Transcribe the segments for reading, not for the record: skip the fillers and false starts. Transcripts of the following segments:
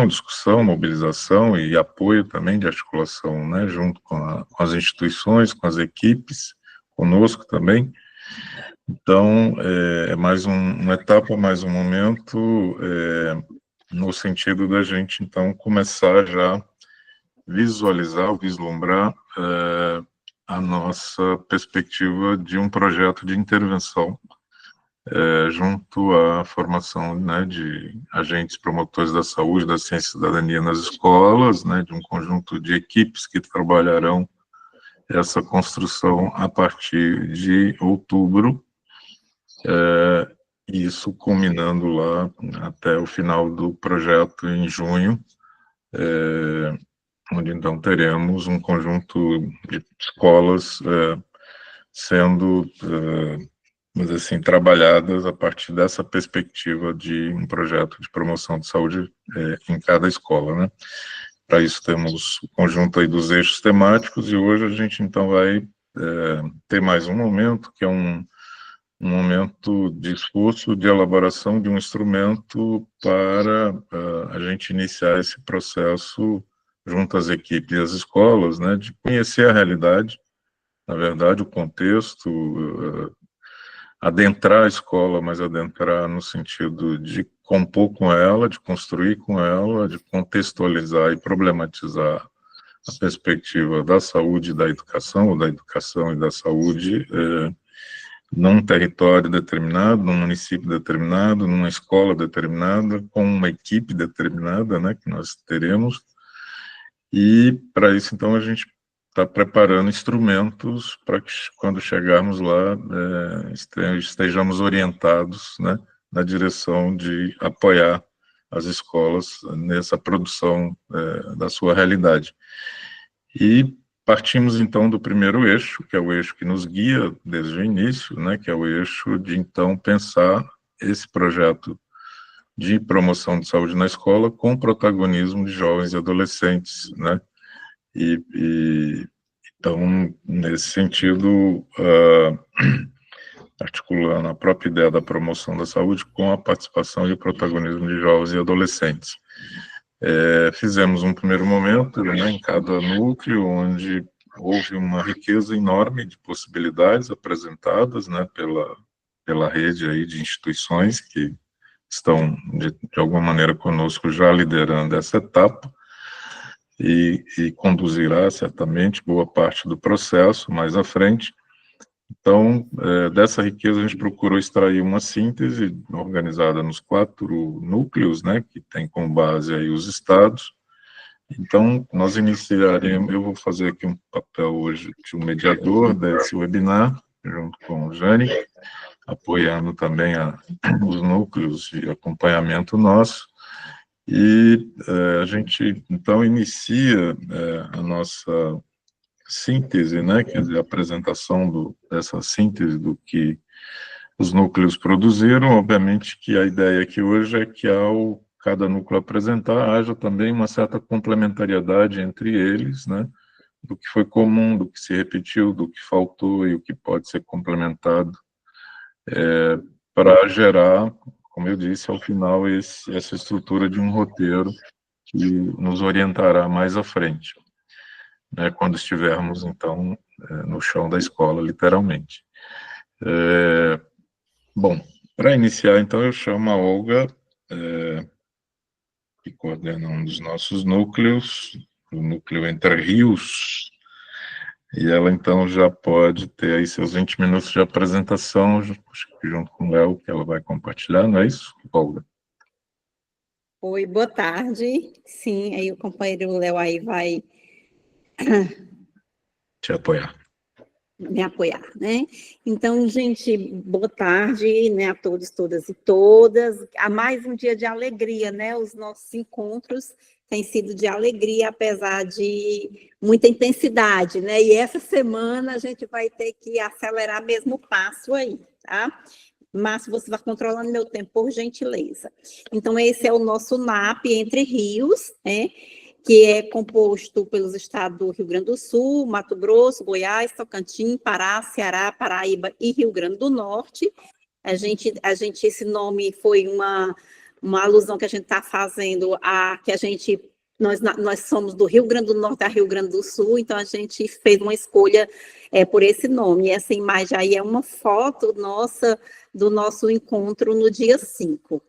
discussão, mobilização e apoio também de articulação, né, junto com as instituições, com as equipes, conosco também. Então, é mais uma etapa, mais um momento, no sentido da gente, então, começar já visualizar, vislumbrar a nossa perspectiva de um projeto de intervenção junto à formação, né, de agentes promotores da saúde, da ciência e cidadania nas escolas, né, de um conjunto de equipes que trabalharão essa construção a partir de outubro, isso culminando lá até o final do projeto em junho, onde então teremos um conjunto de escolas sendo, vamos dizer assim, trabalhadas a partir dessa perspectiva de um projeto de promoção de saúde em cada escola, né? Para isso temos o conjunto aí dos eixos temáticos e hoje a gente então vai ter mais um momento, que é um momento de esforço de elaboração de um instrumento para a gente iniciar esse processo junto às equipes e às escolas, né, de conhecer a realidade, na verdade, o contexto, adentrar a escola, mas adentrar no sentido de compor com ela, de construir com ela, de contextualizar e problematizar a perspectiva da saúde e da educação, ou da educação e da saúde, num território determinado, num município determinado, numa escola determinada, com uma equipe determinada, né, que nós teremos, e para isso, então, a gente está preparando instrumentos para que, quando chegarmos lá, estejamos orientados, né, na direção de apoiar as escolas nessa produção da sua realidade. E partimos, então, do primeiro eixo, que é o eixo que nos guia desde o início, né, que é o eixo de, então, pensar esse projeto de promoção de saúde na escola com o protagonismo de jovens e adolescentes, né, então, nesse sentido, articulando a própria ideia da promoção da saúde com a participação e o protagonismo de jovens e adolescentes. Fizemos um primeiro momento, né, em cada núcleo, onde houve uma riqueza enorme de possibilidades apresentadas, né, pela rede aí de instituições que estão, de alguma maneira, conosco já liderando essa etapa, e conduzirá certamente boa parte do processo mais à frente. Então, dessa riqueza a gente procurou extrair uma síntese organizada nos 4 núcleos, né, que tem como base aí os estados. Então, nós iniciaremos, eu vou fazer aqui um papel hoje de um mediador desse webinar, junto com o Jane, apoiando também os núcleos de acompanhamento nosso. E a gente, então, inicia a nossa síntese, né, quer dizer, a apresentação dessa síntese do que os núcleos produziram. Obviamente que a ideia aqui hoje é que, ao cada núcleo apresentar, haja também uma certa complementariedade entre eles, né, do que foi comum, do que se repetiu, do que faltou e o que pode ser complementado, para gerar, como eu disse, ao final, essa estrutura de um roteiro que nos orientará mais à frente, né, quando estivermos, então, no chão da escola, literalmente. Bom, para iniciar, então, eu chamo a Olga, que coordena um dos nossos núcleos, o núcleo Entre Rios, e ela, então, já pode ter aí seus 20 minutos de apresentação, junto com o Léo, que ela vai compartilhar, não é isso, Olga? Oi, boa tarde. Sim, aí o companheiro Léo aí vai te apoiar. Me apoiar, né? Então, gente, boa tarde, né, a todos, todas e todas. Há mais um dia de alegria, né? Os nossos encontros têm sido de alegria, apesar de muita intensidade, né? E essa semana a gente vai ter que acelerar mesmo o passo aí, tá? Márcio, você vai controlando meu tempo, por gentileza. Então, esse é o nosso NAP Entre Rios, né? Que é composto pelos estados do Rio Grande do Sul, Mato Grosso, Goiás, Tocantins, Pará, Ceará, Paraíba e Rio Grande do Norte. Esse nome foi uma alusão que a gente está fazendo a que nós somos do Rio Grande do Norte a Rio Grande do Sul, então a gente fez uma escolha por esse nome. E essa imagem aí é uma foto nossa do nosso encontro no dia 5.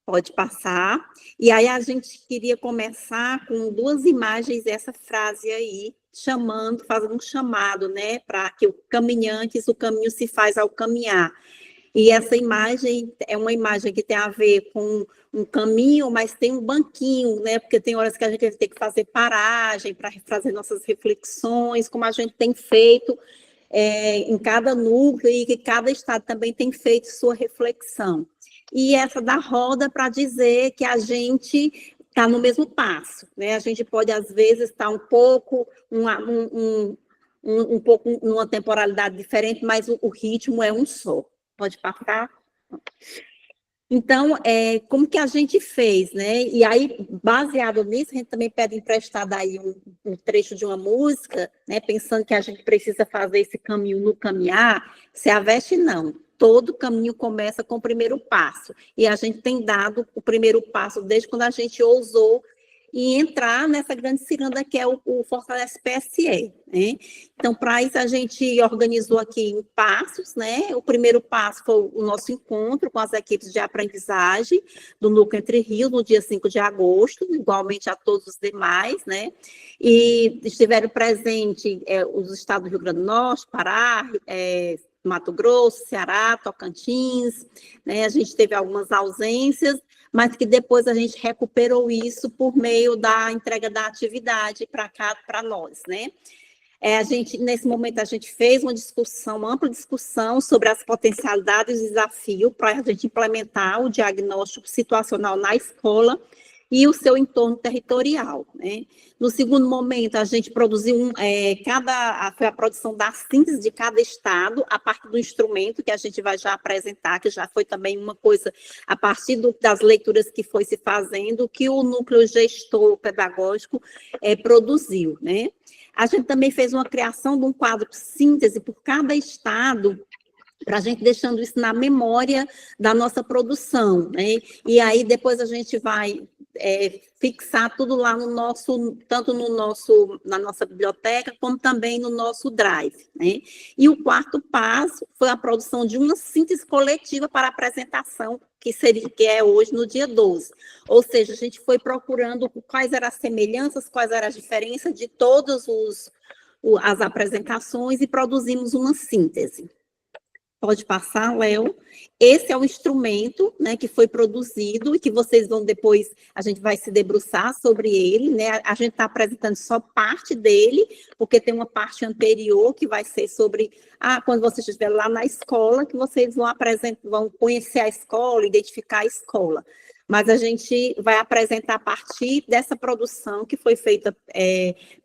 Pode passar. E aí a gente queria começar com 2 imagens, essa frase aí, fazendo um chamado, né, para que o caminho se faz ao caminhar. E essa imagem é uma imagem que tem a ver com um caminho, mas tem um banquinho, né? Porque tem horas que a gente tem que fazer paragem para fazer nossas reflexões, como a gente tem feito em cada núcleo e que cada estado também tem feito sua reflexão. E essa da roda para dizer que a gente está no mesmo passo, né? A gente pode, às vezes, estar um pouco numa temporalidade diferente, mas o ritmo é um só. Pode passar? Então, como que a gente fez, né? E aí, baseado nisso, a gente também pede emprestado aí um trecho de uma música, né? Pensando que a gente precisa fazer esse caminho no caminhar, se aveste não. Todo caminho começa com o primeiro passo. E a gente tem dado o primeiro passo desde quando a gente ousou e entrar nessa grande ciranda que é o Fortalece PSE, né? Então, para isso, a gente organizou aqui em passos, né? O primeiro passo foi o nosso encontro com as equipes de aprendizagem do Núcleo Entre Rios, no dia 5 de agosto, igualmente a todos os demais, né? E estiveram presentes os estados do Rio Grande do Norte, Pará, Mato Grosso, Ceará, Tocantins, né? A gente teve algumas ausências, mas que depois a gente recuperou isso por meio da entrega da atividade para nós, né? Nesse momento, a gente fez uma ampla discussão sobre as potencialidades e desafios para a gente implementar o diagnóstico situacional na escola e o seu entorno territorial, né? No segundo momento, a gente produziu foi a produção da síntese de cada estado a partir do instrumento que a gente vai já apresentar, que já foi também uma coisa a partir das leituras que foi se fazendo, que o núcleo gestor pedagógico produziu, né? A gente também fez uma criação de um quadro de síntese por cada estado, para a gente deixando isso na memória da nossa produção, né? E aí depois a gente vai fixar tudo lá tanto na nossa biblioteca, como também no nosso drive, né? E o quarto passo foi a produção de uma síntese coletiva para a apresentação, que é hoje no dia 12. Ou seja, a gente foi procurando quais eram as semelhanças, quais eram as diferenças de todas as apresentações e produzimos uma síntese. Pode passar, Léo. Esse é o instrumento, né, que foi produzido e que vocês vão depois, a gente vai se debruçar sobre ele, né? A gente está apresentando só parte dele, porque tem uma parte anterior que vai ser sobre quando vocês estiverem lá na escola, que vocês vão conhecer a escola, identificar a escola. Mas a gente vai apresentar a partir dessa produção que foi feita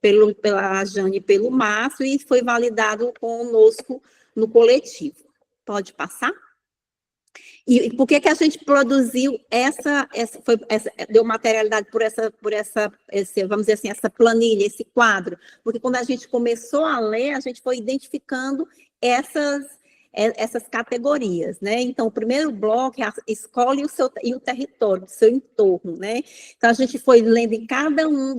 pela Jane e pelo Márcio e foi validado conosco no coletivo. Pode passar? E por que a gente produziu deu materialidade por essa, vamos dizer assim, essa planilha, esse quadro? Porque quando a gente começou a ler, a gente foi identificando essas categorias, né? Então, o primeiro bloco é a escola e o território, o seu entorno, né? Então, a gente foi lendo em cada um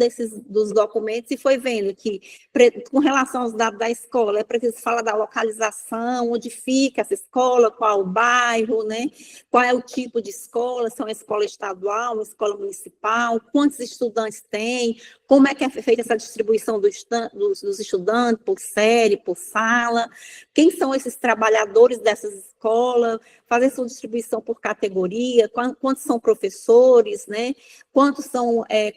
dos documentos e foi vendo que, com relação aos dados da escola, é preciso falar da localização, onde fica essa escola, qual o bairro, né? Qual é o tipo de escola, se é uma escola estadual, uma escola municipal, quantos estudantes tem, como é que é feita essa distribuição dos estudantes por série, por sala, quem são esses trabalhadores dessas escolas, fazer essa distribuição por categoria, quantos são professores, né? Qual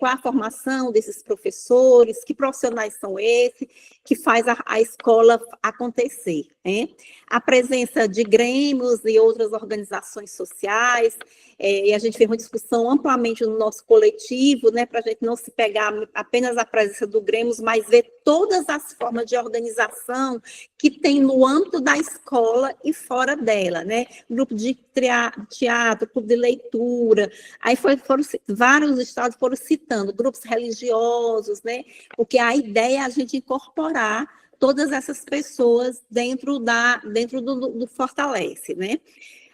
a formação desses professores, que profissionais são esses, que faz a escola acontecer, né? A presença de grêmios e outras organizações sociais, e a gente fez uma discussão amplamente no nosso coletivo, né, para a gente não se pegar apenas a presença do grêmios, mas ver todas as formas de organização que tem no âmbito da escola e fora dela, né? Grupo de teatro, clube de leitura, aí vários estados foram citando, grupos religiosos, né? Porque a ideia é a gente incorporar todas essas pessoas dentro do Fortalece, né?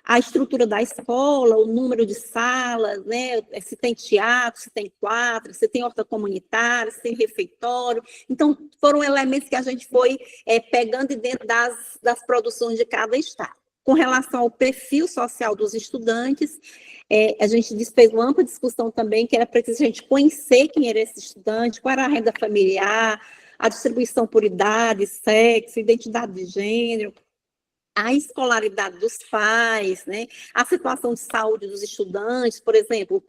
a estrutura da escola, o número de salas, né? Se tem teatro, se tem quadra, se tem horta comunitária, se tem refeitório. Então, foram elementos que a gente foi pegando dentro das produções de cada estado. Com relação ao perfil social dos estudantes, a gente fez uma ampla discussão também, que era preciso a gente conhecer quem era esse estudante, qual era a renda familiar, a distribuição por idade, sexo, identidade de gênero, a escolaridade dos pais, né? A situação de saúde dos estudantes, por exemplo,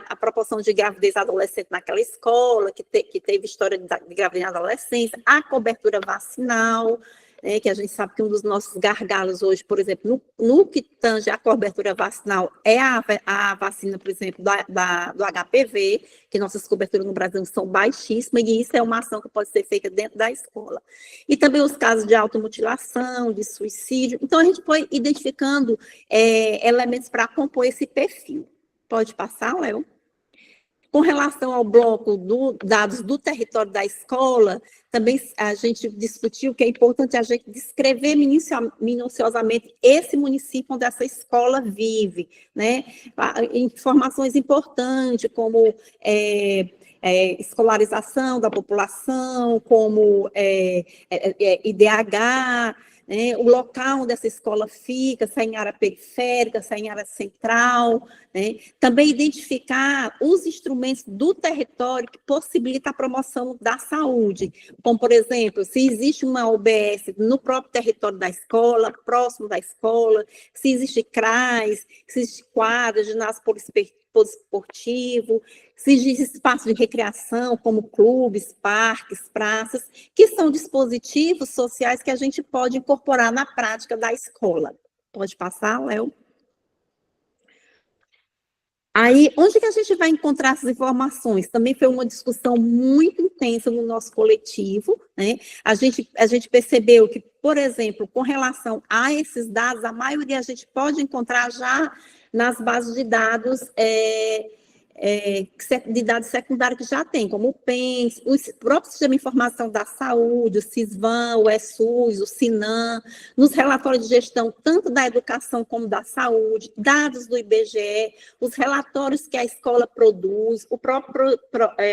a proporção de gravidez adolescente naquela escola, que teve história de gravidez na adolescência, a cobertura vacinal, né, que a gente sabe que um dos nossos gargalos hoje, por exemplo, no que tange a cobertura vacinal, é a vacina, por exemplo, do HPV, que nossas coberturas no Brasil são baixíssimas, e isso é uma ação que pode ser feita dentro da escola. E também os casos de automutilação, de suicídio. Então, a gente foi identificando elementos para compor esse perfil. Pode passar, Léo? Com relação ao bloco dados do território da escola, também a gente discutiu que é importante a gente descrever minuciosamente esse município onde essa escola vive, né? Informações importantes, como escolarização da população, como IDH, né, o local onde essa escola fica, se é em área periférica, se é em área central, né? Também identificar os instrumentos do território que possibilitam a promoção da saúde, como, por exemplo, se existe uma UBS no próprio território da escola, próximo da escola, se existe CRAS, se existe quadra, ginásio poliesportivo, se existe espaço de recreação, como clubes, parques, praças, que são dispositivos sociais que a gente pode incorporar na prática da escola. Pode passar, Léo? Aí, onde que a gente vai encontrar essas informações? Também foi uma discussão muito intensa no nosso coletivo, né? A gente percebeu que, por exemplo, com relação a esses dados, a maioria a gente pode encontrar já nas bases de dados de dados secundários que já tem, como o PENS, o próprio Sistema de Informação da Saúde, o SISVAN, o ESUS, o SINAM, nos relatórios de gestão, tanto da educação como da saúde, dados do IBGE, os relatórios que a escola produz, o próprio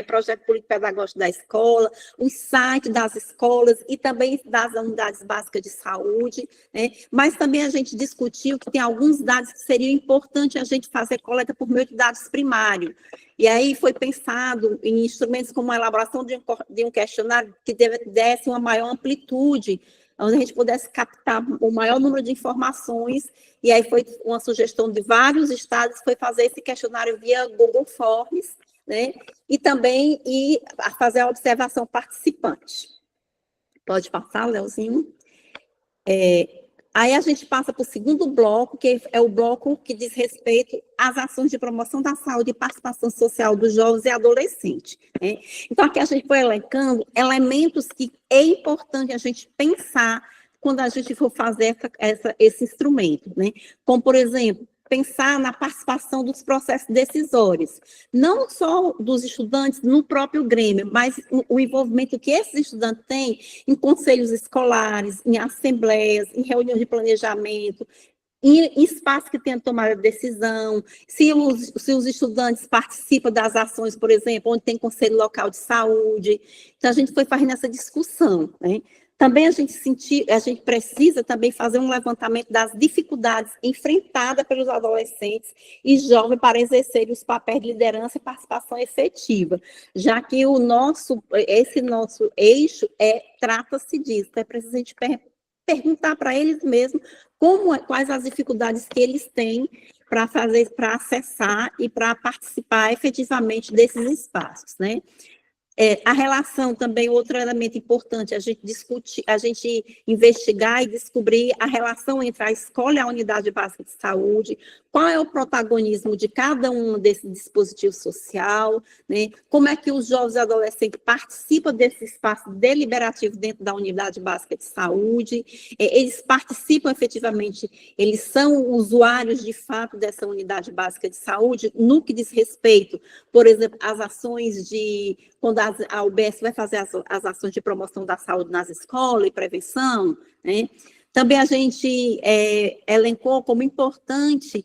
projeto político-pedagógico da escola, o site das escolas e também das unidades básicas de saúde, né? Mas também a gente discutiu que tem alguns dados que seriam importantes a gente fazer coleta por meio de dados primários. E aí foi pensado em instrumentos como a elaboração de um questionário que desse uma maior amplitude, onde a gente pudesse captar o maior número de informações, e aí foi uma sugestão de vários estados, foi fazer esse questionário via Google Forms, né? E também fazer a observação participante. Pode passar, Leozinho? Aí a gente passa para o segundo bloco, que é o bloco que diz respeito às ações de promoção da saúde e participação social dos jovens e adolescentes, né? Então, aqui a gente foi elencando elementos que é importante a gente pensar quando a gente for fazer esse instrumento, né? Como, por exemplo, pensar na participação dos processos decisórios, não só dos estudantes no próprio Grêmio, mas o envolvimento que esses estudantes têm em conselhos escolares, em assembleias, em reuniões de planejamento, em espaços que tenham tomado a decisão, se os estudantes participam das ações, por exemplo, onde tem conselho local de saúde. Então, a gente foi fazendo essa discussão, né? Também a gente precisa também fazer um levantamento das dificuldades enfrentadas pelos adolescentes e jovens para exercerem os papéis de liderança e participação efetiva, já que esse nosso eixo trata-se disso. É preciso a gente perguntar para eles mesmos quais as dificuldades que eles têm para acessar e para participar efetivamente desses espaços, né? A relação também, outro elemento importante, a gente discutir, a gente investigar e descobrir a relação entre a escola e a unidade básica de saúde, qual é o protagonismo de cada um desse dispositivo social, né? Como é que os jovens e adolescentes participam desse espaço deliberativo dentro da unidade básica de saúde, eles participam efetivamente, eles são usuários de fato dessa unidade básica de saúde, no que diz respeito, por exemplo, às ações quando a UBS vai fazer as ações de promoção da saúde nas escolas e prevenção, né? Também a gente elencou como importante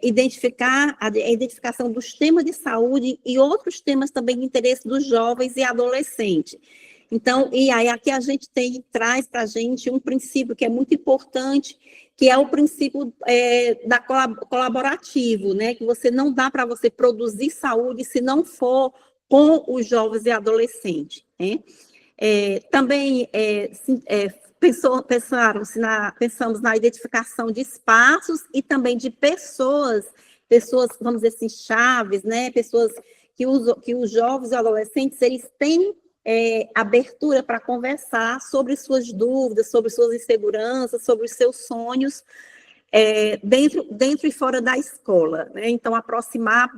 identificar a identificação dos temas de saúde e outros temas também de interesse dos jovens e adolescentes. Então, e aí aqui a gente traz para a gente um princípio que é muito importante, que é o princípio da colaborativo, né? Que você não dá para você produzir saúde se não for com os jovens e adolescentes, né? Também pensamos na identificação de espaços e também de pessoas, vamos dizer assim, chaves, né? Pessoas que os jovens e adolescentes, eles têm abertura para conversar sobre suas dúvidas, sobre suas inseguranças, sobre os seus sonhos, dentro e fora da escola, né? Então, aproximar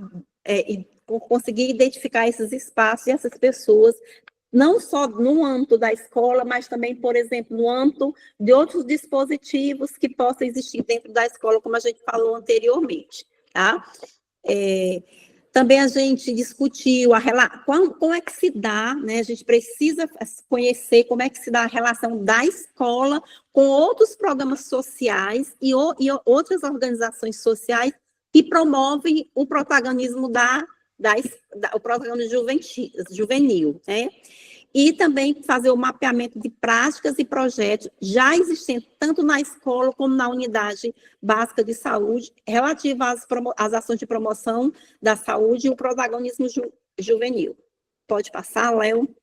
e conseguir identificar esses espaços e essas pessoas, não só no âmbito da escola, mas também, por exemplo, no âmbito de outros dispositivos que possam existir dentro da escola, como a gente falou anteriormente, tá? Também a gente discutiu como é que se dá, né? A gente precisa conhecer como é que se dá a relação da escola com outros programas sociais e outras organizações sociais que promovem o protagonismo o protagonismo juvenil, né? E também fazer o mapeamento de práticas e projetos já existentes tanto na escola como na unidade básica de saúde, relativa às ações de promoção da saúde e o protagonismo juvenil. Pode passar, Léo?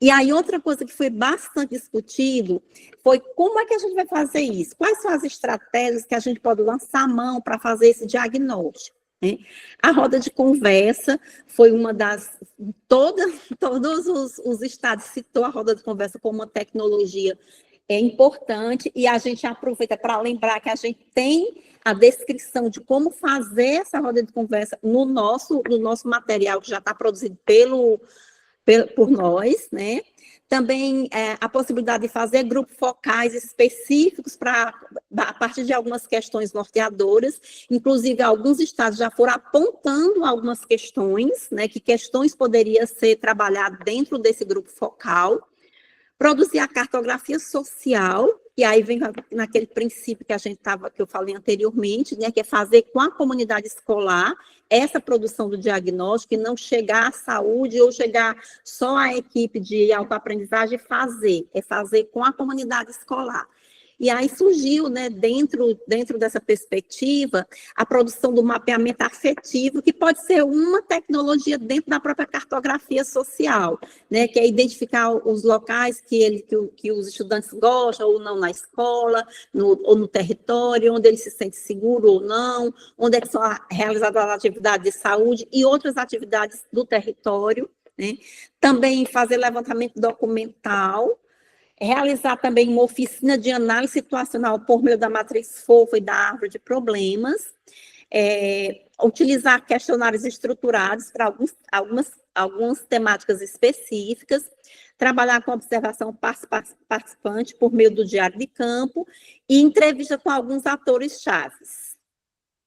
E aí, outra coisa que foi bastante discutido foi como é que a gente vai fazer isso? Quais são as estratégias que a gente pode lançar a mão para fazer esse diagnóstico? Né? A roda de conversa foi uma das... Todos os estados citou a roda de conversa como uma tecnologia importante, e a gente aproveita para lembrar que a gente tem a descrição de como fazer essa roda de conversa no nosso material, que já está produzido por nós, né? Também a possibilidade de fazer grupos focais específicos a partir de algumas questões norteadoras, inclusive alguns estados já foram apontando algumas questões, né, que questões poderiam ser trabalhadas dentro desse grupo focal, produzir a cartografia social, e aí vem naquele princípio que eu falei anteriormente, né, que é fazer com a comunidade escolar essa produção do diagnóstico e não chegar à saúde ou chegar só à equipe de autoaprendizagem fazer com a comunidade escolar. E aí surgiu, né, dentro dessa perspectiva, a produção do mapeamento afetivo, que pode ser uma tecnologia dentro da própria cartografia social, né, que é identificar os locais que os estudantes gostam ou não na escola, ou no território, onde ele se sente seguro ou não, onde é que são realizadas as atividades de saúde e outras atividades do território, né. Também fazer levantamento documental, realizar também uma oficina de análise situacional por meio da matriz fofa e da árvore de problemas, utilizar questionários estruturados para algumas temáticas específicas, trabalhar com observação participante por meio do diário de campo e entrevista com alguns atores chaves.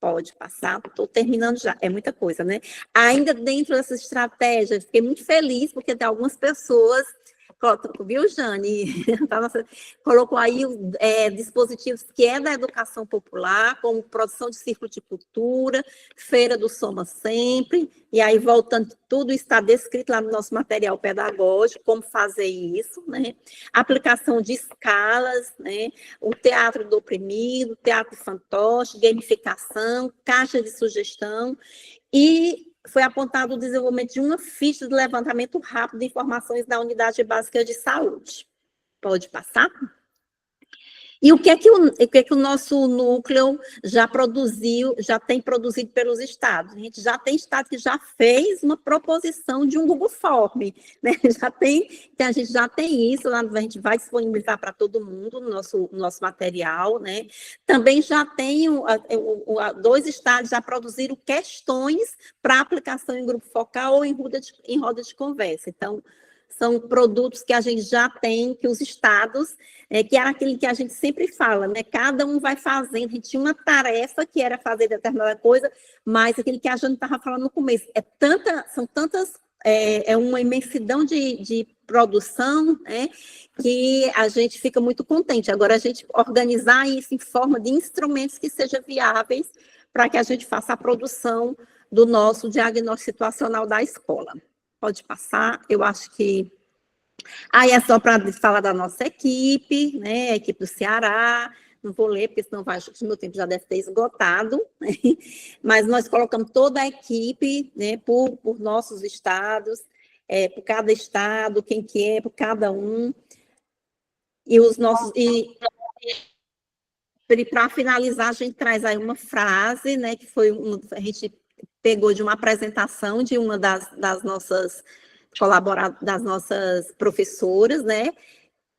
Pode passar, estou terminando já, é muita coisa, né? Ainda dentro dessas estratégias, fiquei muito feliz, porque tem algumas pessoas... Viu, Jane? Colocou aí dispositivos que é da educação popular, como produção de círculo de cultura, feira do Soma Sempre, e aí voltando, tudo está descrito lá no nosso material pedagógico, como fazer isso, né? Aplicação de escalas, né? O teatro do oprimido, teatro de fantoche, gamificação, caixa de sugestão, e foi apontado o desenvolvimento de uma ficha de levantamento rápido de informações da unidade básica de saúde. Pode passar? E o que é que o nosso núcleo já tem produzido pelos estados? A gente já tem estado que já fez uma proposição de um Google Form, né? A gente já tem isso, a gente vai disponibilizar para todo mundo no nosso material, né? Também já tem, 2 estados já produziram questões para aplicação em grupo focal ou em roda de conversa. Então, são produtos que a gente já tem, que os estados, que era aquilo que a gente sempre fala, né? Cada um vai fazendo, a gente tinha uma tarefa que era fazer determinada coisa, mas aquilo que a gente estava falando no começo, são tantas é uma imensidão de produção, né, que a gente fica muito contente. Agora, a gente organizar isso em forma de instrumentos que sejam viáveis para que a gente faça a produção do nosso diagnóstico situacional da escola. Pode passar, eu acho que... Aí é só para falar da nossa equipe, né, a equipe do Ceará. Não vou ler, porque senão o meu tempo já deve ter esgotado, né? Mas nós colocamos toda a equipe, né, por nossos estados, por cada estado, quem que é, por cada um, e os nossos... E para finalizar, a gente traz aí uma frase, né, que foi a gente pegou de uma apresentação de uma das nossas das nossas professoras, né,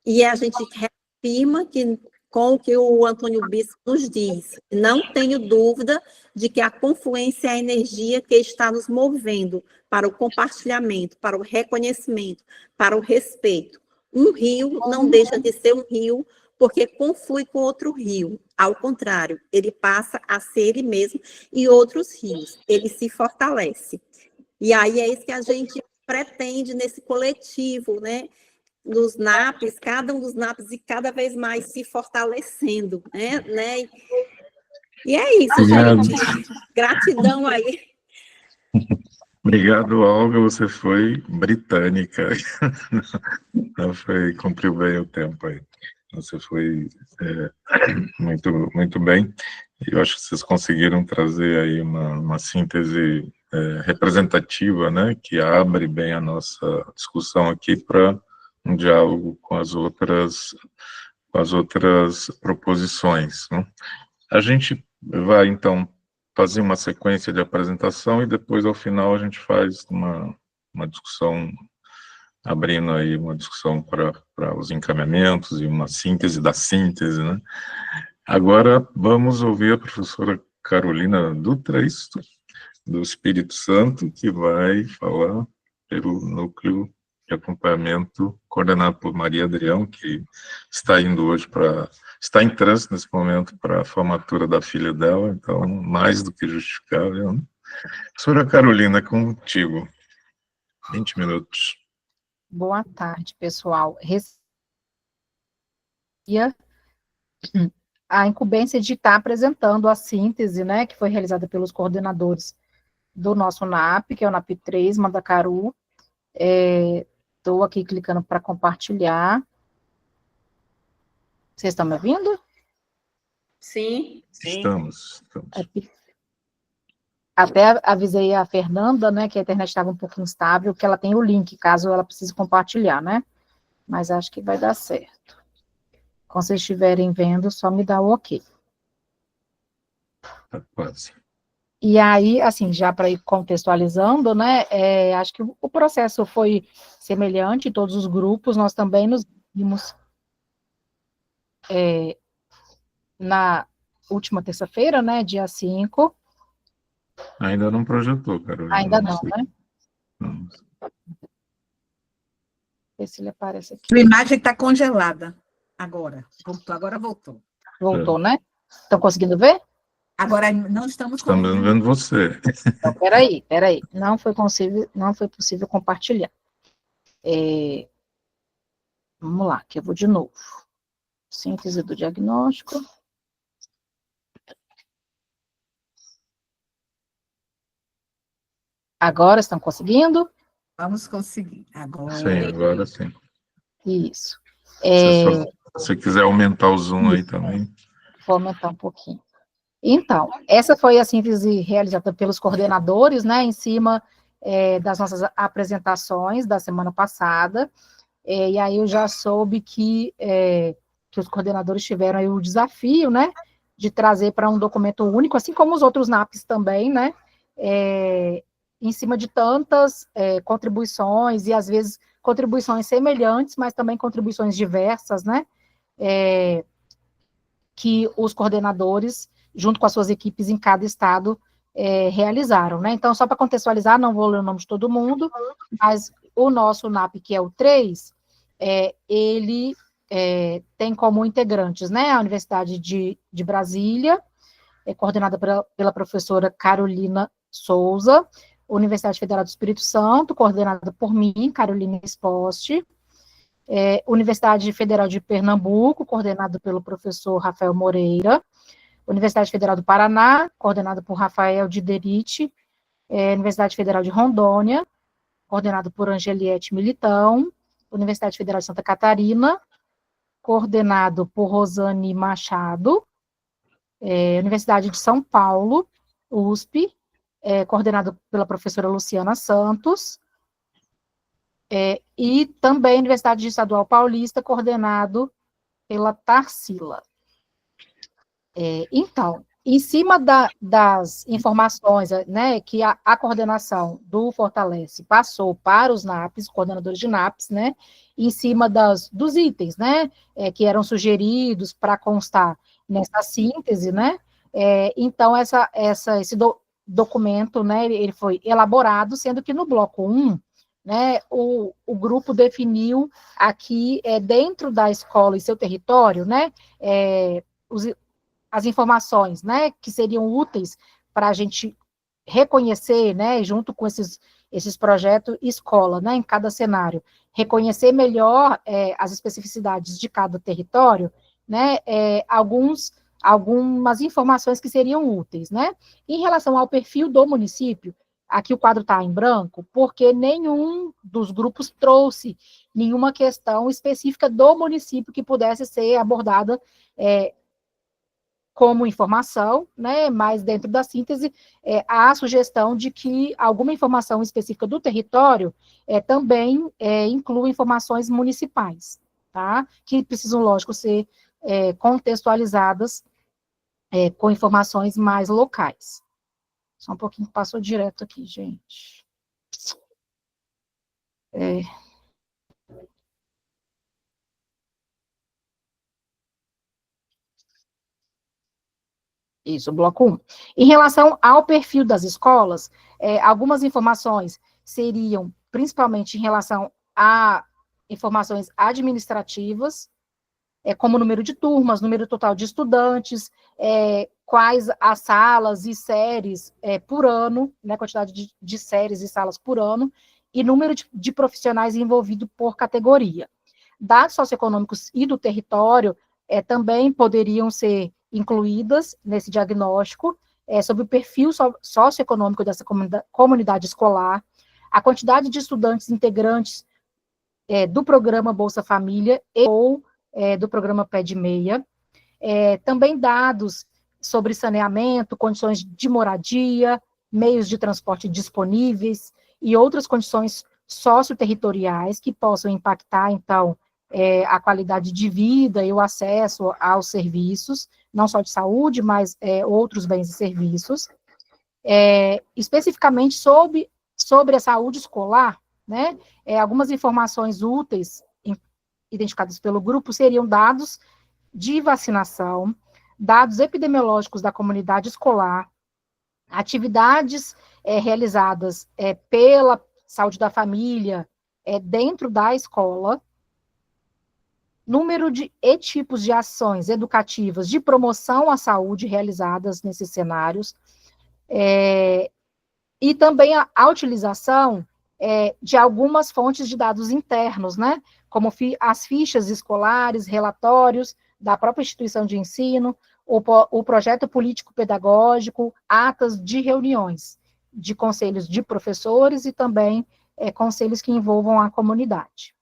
e a gente reafirma que com o que o Antônio Bispo nos diz. Não tenho dúvida de que a confluência é a energia que está nos movendo para o compartilhamento, para o reconhecimento, para o respeito. Um rio não deixa de ser um rio porque conflui com outro rio. Ao contrário, ele passa a ser ele mesmo e outros rios. Ele se fortalece. E aí é isso que a gente pretende nesse coletivo, né? Nos NAPs, cada um dos NAPs e cada vez mais se fortalecendo, né? E é isso, gente. Gratidão aí. Obrigado, Olga. Você foi britânica. Não foi, cumpriu bem o tempo aí. Você foi muito, muito bem. Eu acho que vocês conseguiram trazer aí uma síntese representativa, né, que abre bem a nossa discussão aqui para um diálogo com as outras proposições, né? A gente vai, então, fazer uma sequência de apresentação e depois, ao final, a gente faz uma discussão, abrindo aí uma discussão para os encaminhamentos e uma síntese da síntese, né? Agora, vamos ouvir a professora Carolina Dutra, do Espírito Santo, que vai falar pelo núcleo de acompanhamento coordenado por Maria Adrião, que está indo hoje está em trânsito nesse momento para a formatura da filha dela, então, mais do que justificável, né? Professora Carolina, contigo. 20 minutos. Boa tarde, pessoal. A incumbência de estar apresentando a síntese, né, que foi realizada pelos coordenadores do nosso NAP, que é o NAP 3, Mandacaru. Estou aqui clicando para compartilhar. Vocês estão me ouvindo? Sim. Estamos. Até avisei a Fernanda, né, que a internet estava um pouquinho instável, que ela tem o link, caso ela precise compartilhar, né? Mas acho que vai dar certo. Quando vocês estiverem vendo, só me dá o ok. Quase. E aí, assim, já para ir contextualizando, né, acho que o processo foi semelhante em todos os grupos. Nós também nos vimos na última terça-feira, né, dia 5. Ainda não projetou, Carolina. Ainda não, né? Não. Ver se ele aparece aqui. A imagem está congelada agora. Agora voltou. Voltou, né? Estão conseguindo ver? Agora não estamos vendo você. Então, peraí. Não foi possível compartilhar. Vamos lá, que eu vou de novo. Síntese do diagnóstico. Agora estão conseguindo? Vamos conseguir. Agora. Sim, agora sim. Isso. Se você quiser aumentar o zoom aí também. Vou aumentar um pouquinho. Então, essa foi a síntese realizada pelos coordenadores, né, em cima das nossas apresentações da semana passada, e aí eu já soube que os coordenadores tiveram aí o desafio, né, de trazer para um documento único, assim como os outros NAPs também, né, em cima de tantas contribuições, e às vezes contribuições semelhantes, mas também contribuições diversas, né, que os coordenadores, junto com as suas equipes em cada estado, realizaram, né? Então, só para contextualizar, não vou ler o nome de todo mundo, mas o nosso NAP, que é o 3, ele tem como integrantes, né, a Universidade de Brasília, coordenada pela professora Carolina Souza, Universidade Federal do Espírito Santo, coordenada por mim, Carolina Exposti, Universidade Federal de Pernambuco, coordenada pelo professor Rafael Moreira, Universidade Federal do Paraná, coordenada por Rafael Diderite, Universidade Federal de Rondônia, coordenado por Angeliette Militão, Universidade Federal de Santa Catarina, coordenado por Rosane Machado, Universidade de São Paulo, USP, coordenado pela professora Luciana Santos, e também Universidade Estadual Paulista, coordenado pela Tarsila. Então, em cima das informações, né, que a coordenação do Fortalece passou para os NAPs, coordenadores de NAPs, né, em cima dos itens, né, que eram sugeridos para constar nessa síntese, né, então esse documento, né, ele foi elaborado, sendo que no bloco 1, né, o grupo definiu aqui, dentro da escola e seu território, né, as informações, né, que seriam úteis para a gente reconhecer, né, junto com esses projetos escola, né, em cada cenário, reconhecer melhor as especificidades de cada território, né, algumas informações que seriam úteis, né. Em relação ao perfil do município, aqui o quadro está em branco, porque nenhum dos grupos trouxe nenhuma questão específica do município que pudesse ser abordada como informação, né, mas dentro da síntese, há a sugestão de que alguma informação específica do território também inclua informações municipais, tá? Que precisam, lógico, ser contextualizadas com informações mais locais. Só um pouquinho, passou direto aqui, gente. Isso, bloco 1. Em relação ao perfil das escolas, algumas informações seriam, principalmente em relação a informações administrativas, como número de turmas, número total de estudantes, quais as salas e séries por ano, né, quantidade de séries e salas por ano, e número de profissionais envolvidos por categoria. Dados socioeconômicos e do território também poderiam ser incluídas nesse diagnóstico, sobre o perfil socioeconômico dessa comunidade escolar, a quantidade de estudantes integrantes do programa Bolsa Família ou do programa Pé de Meia, também dados sobre saneamento, condições de moradia, meios de transporte disponíveis e outras condições socioterritoriais que possam impactar, então, a qualidade de vida e o acesso aos serviços, não só de saúde, mas outros bens e serviços. Especificamente sobre a saúde escolar, né, algumas informações úteis identificadas pelo grupo seriam dados de vacinação, dados epidemiológicos da comunidade escolar, atividades realizadas pela saúde da família dentro da escola, número e tipos de ações educativas de promoção à saúde realizadas nesses cenários, e também a utilização de algumas fontes de dados internos, né, como as fichas escolares, relatórios da própria instituição de ensino, o projeto político-pedagógico, atas de reuniões de conselhos de professores e também conselhos que envolvam a comunidade.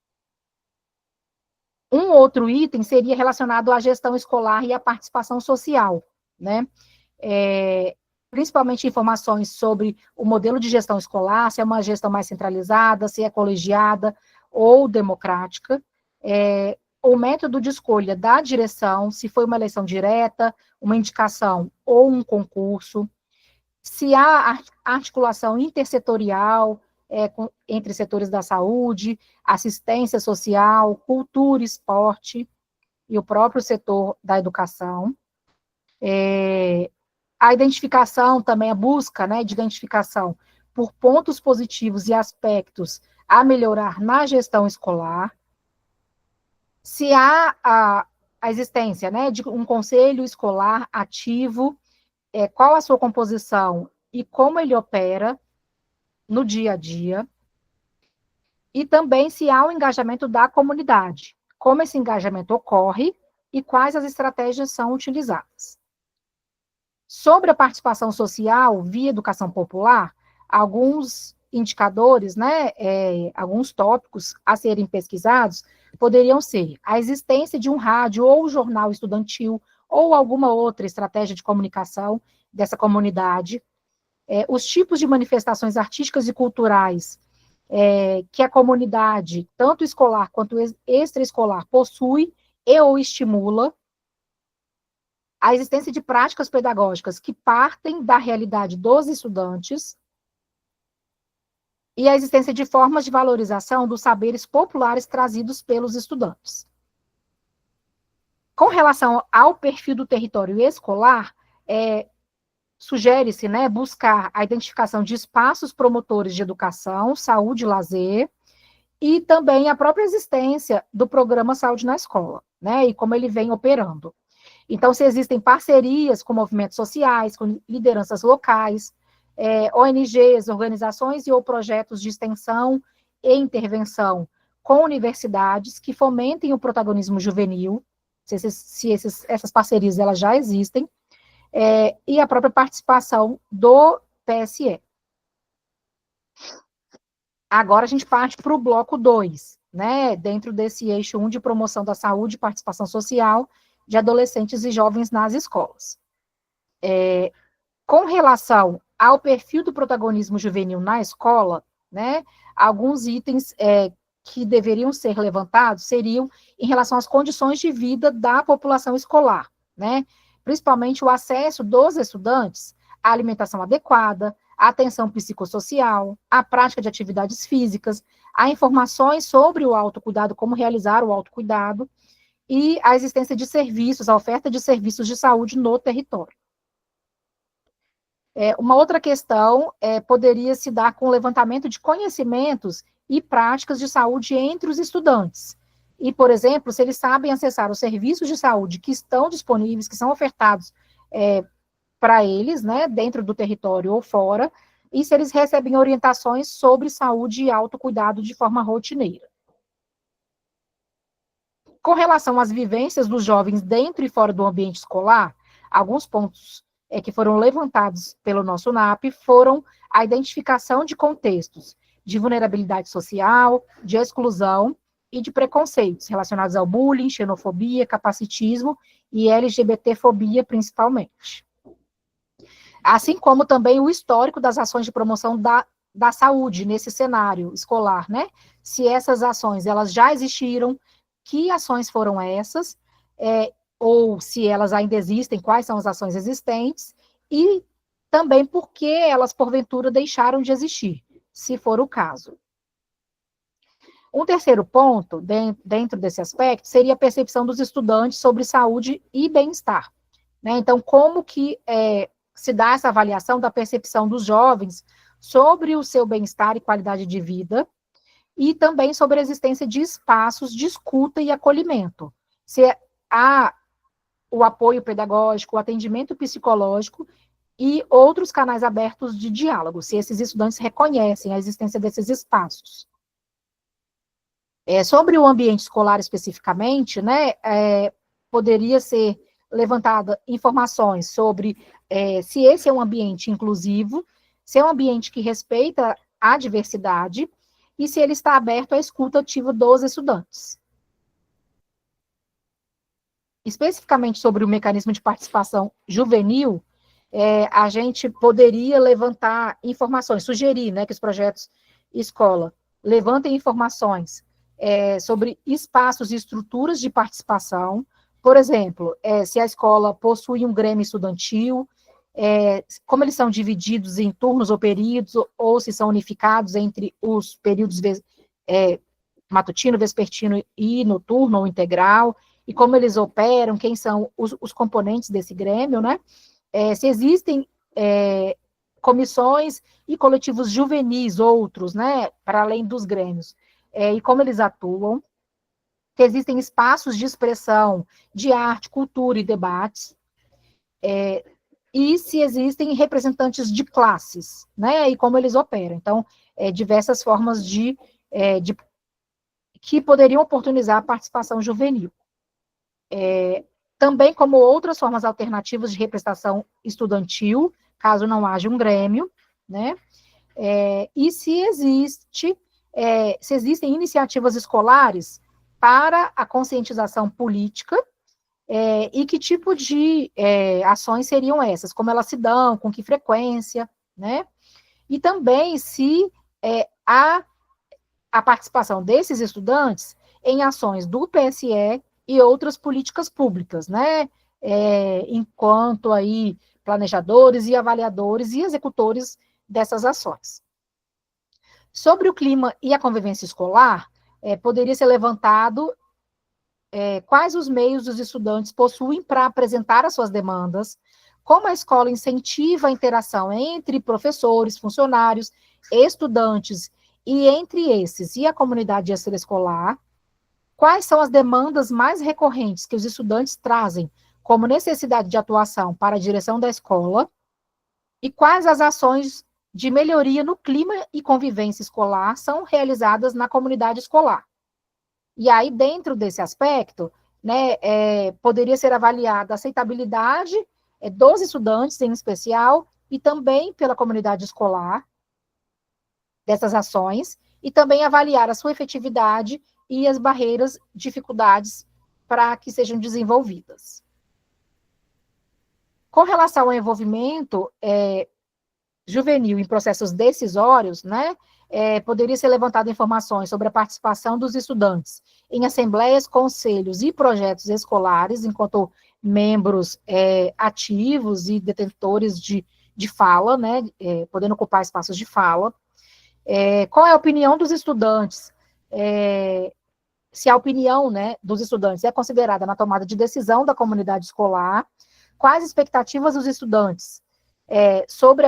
Um outro item seria relacionado à gestão escolar e à participação social, né? Principalmente informações sobre o modelo de gestão escolar, se é uma gestão mais centralizada, se é colegiada ou democrática, o método de escolha da direção, se foi uma eleição direta, uma indicação ou um concurso, se há articulação intersetorial entre setores da saúde, assistência social, cultura, esporte e o próprio setor da educação. A identificação também, a busca, né, de identificação por pontos positivos e aspectos a melhorar na gestão escolar. Se há a existência, né, de um conselho escolar ativo, qual a sua composição e como ele opera, no dia a dia, e também se há o engajamento da comunidade, como esse engajamento ocorre e quais as estratégias são utilizadas. Sobre a participação social via educação popular, alguns indicadores, né, alguns tópicos a serem pesquisados poderiam ser a existência de um rádio ou jornal estudantil ou alguma outra estratégia de comunicação dessa comunidade, os tipos de manifestações artísticas e culturais que a comunidade, tanto escolar quanto extraescolar, possui e ou estimula, a existência de práticas pedagógicas que partem da realidade dos estudantes e a existência de formas de valorização dos saberes populares trazidos pelos estudantes. Com relação ao perfil do território escolar, sugere-se, né, buscar a identificação de espaços promotores de educação, saúde e lazer, e também a própria existência do programa Saúde na Escola, né, e como ele vem operando. Então, se existem parcerias com movimentos sociais, com lideranças locais, ONGs, organizações e ou projetos de extensão e intervenção com universidades que fomentem o protagonismo juvenil, essas parcerias elas já existem, e a própria participação do TSE. Agora a gente parte para o bloco 2, né, dentro desse eixo 1 de promoção da saúde e participação social de adolescentes e jovens nas escolas. Com relação ao perfil do protagonismo juvenil na escola, né, alguns itens que deveriam ser levantados seriam em relação às condições de vida da população escolar, né, principalmente o acesso dos estudantes à alimentação adequada, à atenção psicossocial, à prática de atividades físicas, a informações sobre o autocuidado, como realizar o autocuidado, e a existência de serviços, a oferta de serviços de saúde no território. Uma outra questão poderia se dar com o levantamento de conhecimentos e práticas de saúde entre os estudantes. E, por exemplo, se eles sabem acessar os serviços de saúde que estão disponíveis, que são ofertados para eles, né, dentro do território ou fora, e se eles recebem orientações sobre saúde e autocuidado de forma rotineira. Com relação às vivências dos jovens dentro e fora do ambiente escolar, alguns pontos que foram levantados pelo nosso NAP foram a identificação de contextos de vulnerabilidade social, de exclusão e de preconceitos relacionados ao bullying, xenofobia, capacitismo e LGBTfobia, principalmente. Assim como também o histórico das ações de promoção da saúde nesse cenário escolar, né? Se essas ações, elas já existiram, que ações foram essas, ou se elas ainda existem, quais são as ações existentes, e também por que elas, porventura, deixaram de existir, se for o caso. Um terceiro ponto, dentro desse aspecto, seria a percepção dos estudantes sobre saúde e bem-estar, né? Então, como que se dá essa avaliação da percepção dos jovens sobre o seu bem-estar e qualidade de vida, e também sobre a existência de espaços de escuta e acolhimento. Se há o apoio pedagógico, o atendimento psicológico e outros canais abertos de diálogo, se esses estudantes reconhecem a existência desses espaços. Sobre o ambiente escolar especificamente, né, poderia ser levantada informações sobre se esse é um ambiente inclusivo, se é um ambiente que respeita a diversidade, e se ele está aberto à escuta ativa dos estudantes. Especificamente sobre o mecanismo de participação juvenil, a gente poderia levantar informações, sugerir, né, que os projetos escola levantem informações sobre espaços e estruturas de participação, por exemplo, se a escola possui um grêmio estudantil, como eles são divididos em turnos ou períodos, ou se são unificados entre os períodos matutino, vespertino e noturno ou integral, e como eles operam, quem são os componentes desse grêmio, né? Se existem comissões e coletivos juvenis, outros, né, para além dos grêmios, e como eles atuam, se existem espaços de expressão de arte, cultura e debates, e se existem representantes de classes, né, e como eles operam. Então, diversas formas que poderiam oportunizar a participação juvenil. Também como outras formas alternativas de representação estudantil, caso não haja um grêmio, né? E se existem iniciativas escolares para a conscientização política, e que tipo de ações seriam essas, como elas se dão, com que frequência, né? E também se há a participação desses estudantes em ações do PSE e outras políticas públicas, né? Enquanto aí planejadores e avaliadores e executores dessas ações. Sobre o clima e a convivência escolar, poderia ser levantado quais os meios os estudantes possuem para apresentar as suas demandas, como a escola incentiva a interação entre professores, funcionários, estudantes, e entre esses e a comunidade extraescolar, quais são as demandas mais recorrentes que os estudantes trazem como necessidade de atuação para a direção da escola, e quais as ações de melhoria no clima e convivência escolar são realizadas na comunidade escolar. E aí, dentro desse aspecto, né, poderia ser avaliada a aceitabilidade dos estudantes, em especial, e também pela comunidade escolar, dessas ações, e também avaliar a sua efetividade e as barreiras, dificuldades para que sejam desenvolvidas. Com relação ao envolvimento juvenil em processos decisórios, né, poderia ser levantada informações sobre a participação dos estudantes em assembleias, conselhos e projetos escolares, enquanto membros ativos e detentores de fala, né, podendo ocupar espaços de fala. Qual é a opinião dos estudantes? Se a opinião, né, dos estudantes é considerada na tomada de decisão da comunidade escolar, quais expectativas dos estudantes sobre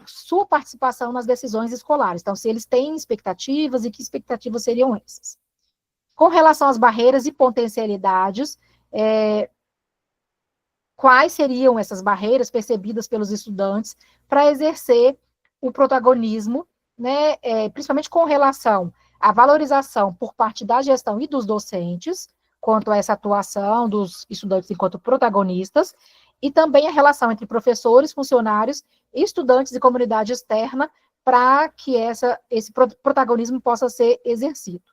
sua participação nas decisões escolares. Então, se eles têm expectativas, e que expectativas seriam essas? Com relação às barreiras e potencialidades, quais seriam essas barreiras percebidas pelos estudantes para exercer o protagonismo, né, principalmente com relação à valorização por parte da gestão e dos docentes, quanto a essa atuação dos estudantes enquanto protagonistas, e também a relação entre professores, funcionários, estudantes e comunidade externa, para que esse protagonismo possa ser exercido.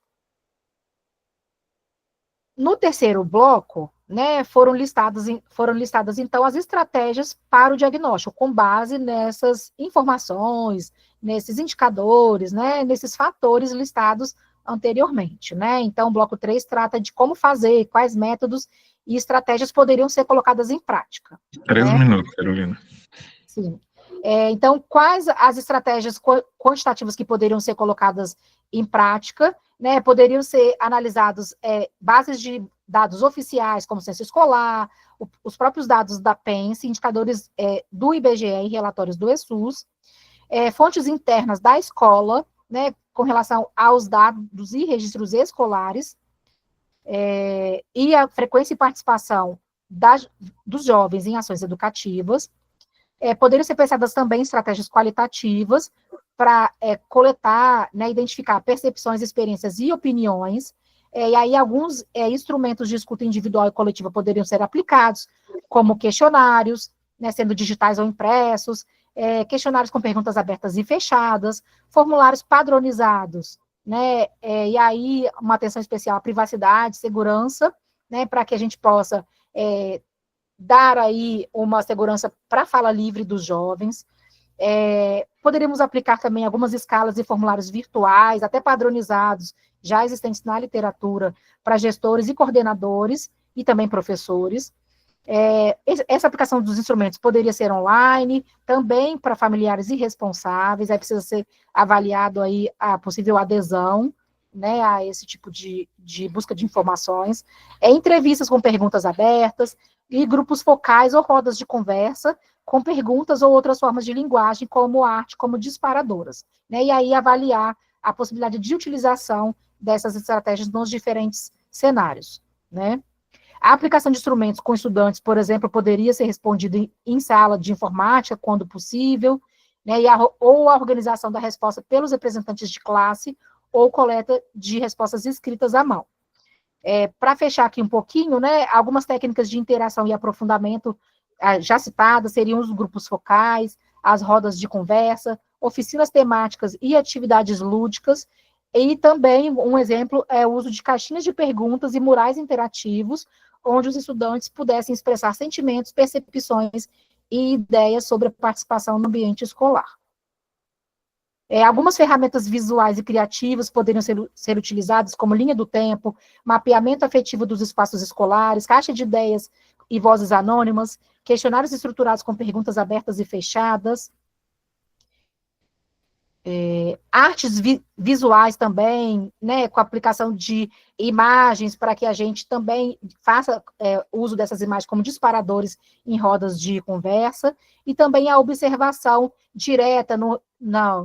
No terceiro bloco, né, foram listadas, então, as estratégias para o diagnóstico, com base nessas informações, nesses indicadores, né, nesses fatores listados anteriormente, né? Então, o bloco 3 trata de como fazer, quais métodos e estratégias poderiam ser colocadas em prática. 3 minutos, Carolina. Sim. Então, quais as estratégias quantitativas que poderiam ser colocadas em prática, né? Poderiam ser analisados bases de dados oficiais, como censo escolar, os próprios dados da PENS, indicadores do IBGE e relatórios do ESUS, fontes internas da escola, né, com relação aos dados e registros escolares, e a frequência e participação dos jovens em ações educativas. Poderiam ser pensadas também estratégias qualitativas para coletar, né, identificar percepções, experiências e opiniões, e aí alguns instrumentos de escuta individual e coletiva poderiam ser aplicados, como questionários, né, sendo digitais ou impressos, questionários com perguntas abertas e fechadas, formulários padronizados, né, e aí uma atenção especial à privacidade, segurança, né, para que a gente possa dar aí uma segurança para a fala livre dos jovens. Poderíamos aplicar também algumas escalas e formulários virtuais, até padronizados, já existentes na literatura, para gestores e coordenadores, e também professores. Essa aplicação dos instrumentos poderia ser online, também para familiares e responsáveis, aí precisa ser avaliado aí a possível adesão, né, a esse tipo de busca de informações, entrevistas com perguntas abertas, e grupos focais ou rodas de conversa, com perguntas ou outras formas de linguagem, como arte, como disparadoras, né, e aí avaliar a possibilidade de utilização dessas estratégias nos diferentes cenários, né. A aplicação de instrumentos com estudantes, por exemplo, poderia ser respondida em sala de informática, quando possível, né, ou a organização da resposta pelos representantes de classe, ou coleta de respostas escritas à mão. Para fechar aqui um pouquinho, né, algumas técnicas de interação e aprofundamento já citadas seriam os grupos focais, as rodas de conversa, oficinas temáticas e atividades lúdicas, e também um exemplo é o uso de caixinhas de perguntas e murais interativos, onde os estudantes pudessem expressar sentimentos, percepções e ideias sobre a participação no ambiente escolar. Algumas ferramentas visuais e criativas poderiam ser utilizadas, como linha do tempo, mapeamento afetivo dos espaços escolares, caixa de ideias e vozes anônimas, questionários estruturados com perguntas abertas e fechadas, artes visuais também, né, com a aplicação de imagens, para que a gente também faça uso dessas imagens como disparadores em rodas de conversa, e também a observação direta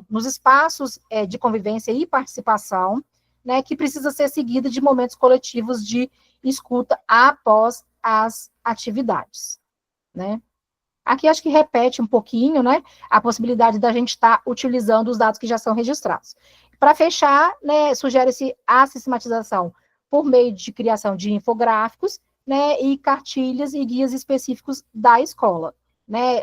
nos espaços de convivência e participação, né, que precisa ser seguida de momentos coletivos de escuta após as atividades, né. Aqui acho que repete um pouquinho, né, a possibilidade da gente estar utilizando os dados que já são registrados. Para fechar, né, sugere-se a sistematização por meio de criação de infográficos, né, e cartilhas e guias específicos da escola, né,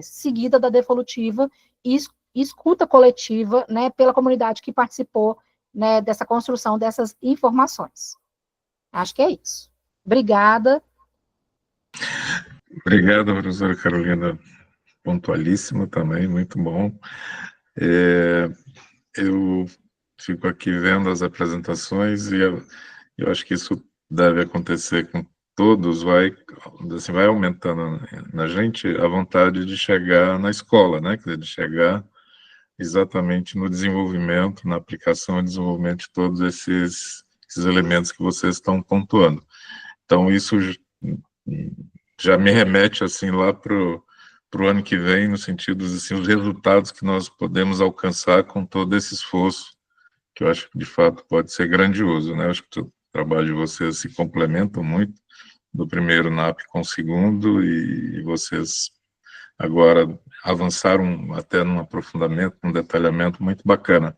seguida da devolutiva e escuta coletiva, né, pela comunidade que participou, né, dessa construção dessas informações. Acho que é isso. Obrigada. Obrigado, professora Carolina, pontualíssima também, muito bom. Eu fico aqui vendo as apresentações e eu acho que isso deve acontecer com todos, vai aumentando na gente a vontade de chegar na escola, né? Quer dizer, de chegar exatamente no desenvolvimento, na aplicação e desenvolvimento de todos esses elementos que vocês estão pontuando. Então, isso já me remete, assim, lá para o ano que vem, no sentido, assim, os resultados que nós podemos alcançar com todo esse esforço, que eu acho que, de fato, pode ser grandioso, né? Eu acho que o trabalho de vocês se complementam muito, do primeiro NAP com o segundo, e vocês agora avançaram até num aprofundamento, num detalhamento muito bacana.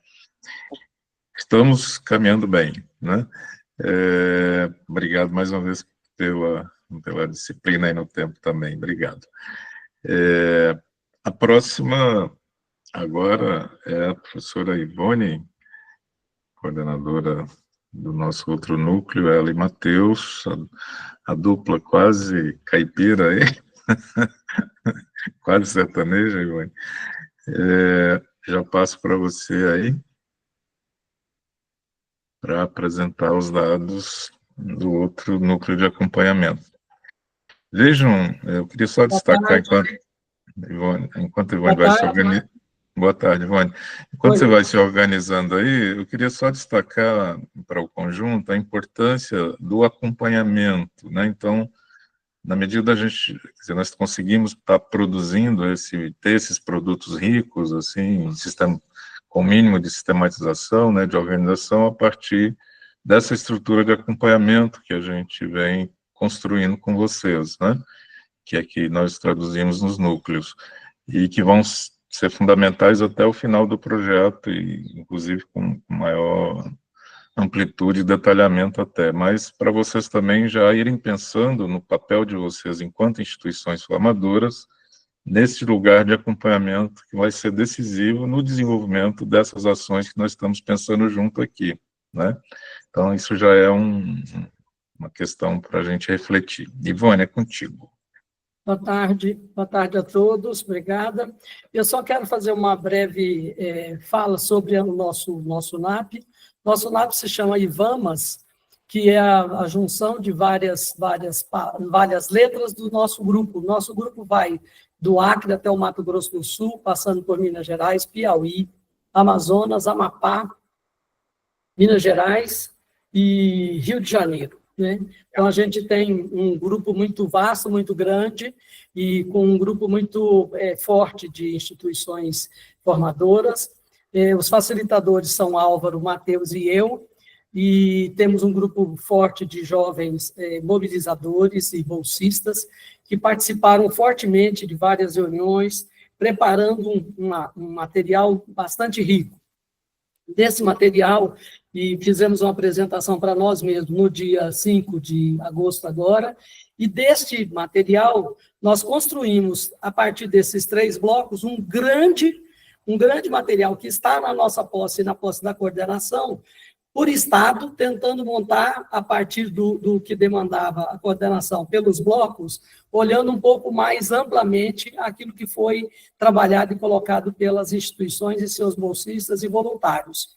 Estamos caminhando bem, né? Obrigado mais uma vez pela disciplina aí no tempo também, obrigado. A próxima agora é a professora Ivone, coordenadora do nosso outro núcleo, ela e Matheus, a dupla quase caipira aí, quase sertaneja, Ivone. Já passo para você aí, para apresentar os dados do outro núcleo de acompanhamento. Vejam, eu queria só destacar, enquanto Ivone vai se organizar. Boa tarde, Ivone. Enquanto você vai se organizando aí, eu queria só destacar para o conjunto a importância do acompanhamento, né? Então, na medida da gente, quer dizer, nós conseguimos estar produzindo ter esses produtos ricos, assim, com o mínimo de sistematização, né, de organização, a partir dessa estrutura de acompanhamento que a gente vem construindo com vocês, né, que aqui nós traduzimos nos núcleos, e que vão ser fundamentais até o final do projeto, e inclusive com maior amplitude e detalhamento até, mas para vocês também já irem pensando no papel de vocês enquanto instituições formadoras, nesse lugar de acompanhamento que vai ser decisivo no desenvolvimento dessas ações que nós estamos pensando junto aqui, né? Então, isso já é uma questão para a gente refletir. Ivone, é contigo. Boa tarde a todos, obrigada. Eu só quero fazer uma breve fala sobre o nosso NAP. Nosso NAP se chama IVAMAS, que é a junção de várias letras do nosso grupo. Nosso grupo vai do Acre até o Mato Grosso do Sul, passando por Minas Gerais, Piauí, Amazonas, Amapá, Minas Gerais e Rio de Janeiro, né? Então, a gente tem um grupo muito vasto, muito grande, e com um grupo muito forte de instituições formadoras. Os facilitadores são Álvaro, Matheus e eu, e temos um grupo forte de jovens mobilizadores e bolsistas que participaram fortemente de várias reuniões, preparando um material bastante rico. Desse material, e fizemos uma apresentação para nós mesmos no dia 5 de agosto agora, e deste material nós construímos, a partir desses 3 blocos, um grande material que está na nossa posse e na posse da coordenação, por estado, tentando montar, a partir do que demandava a coordenação pelos blocos, olhando um pouco mais amplamente aquilo que foi trabalhado e colocado pelas instituições e seus bolsistas e voluntários.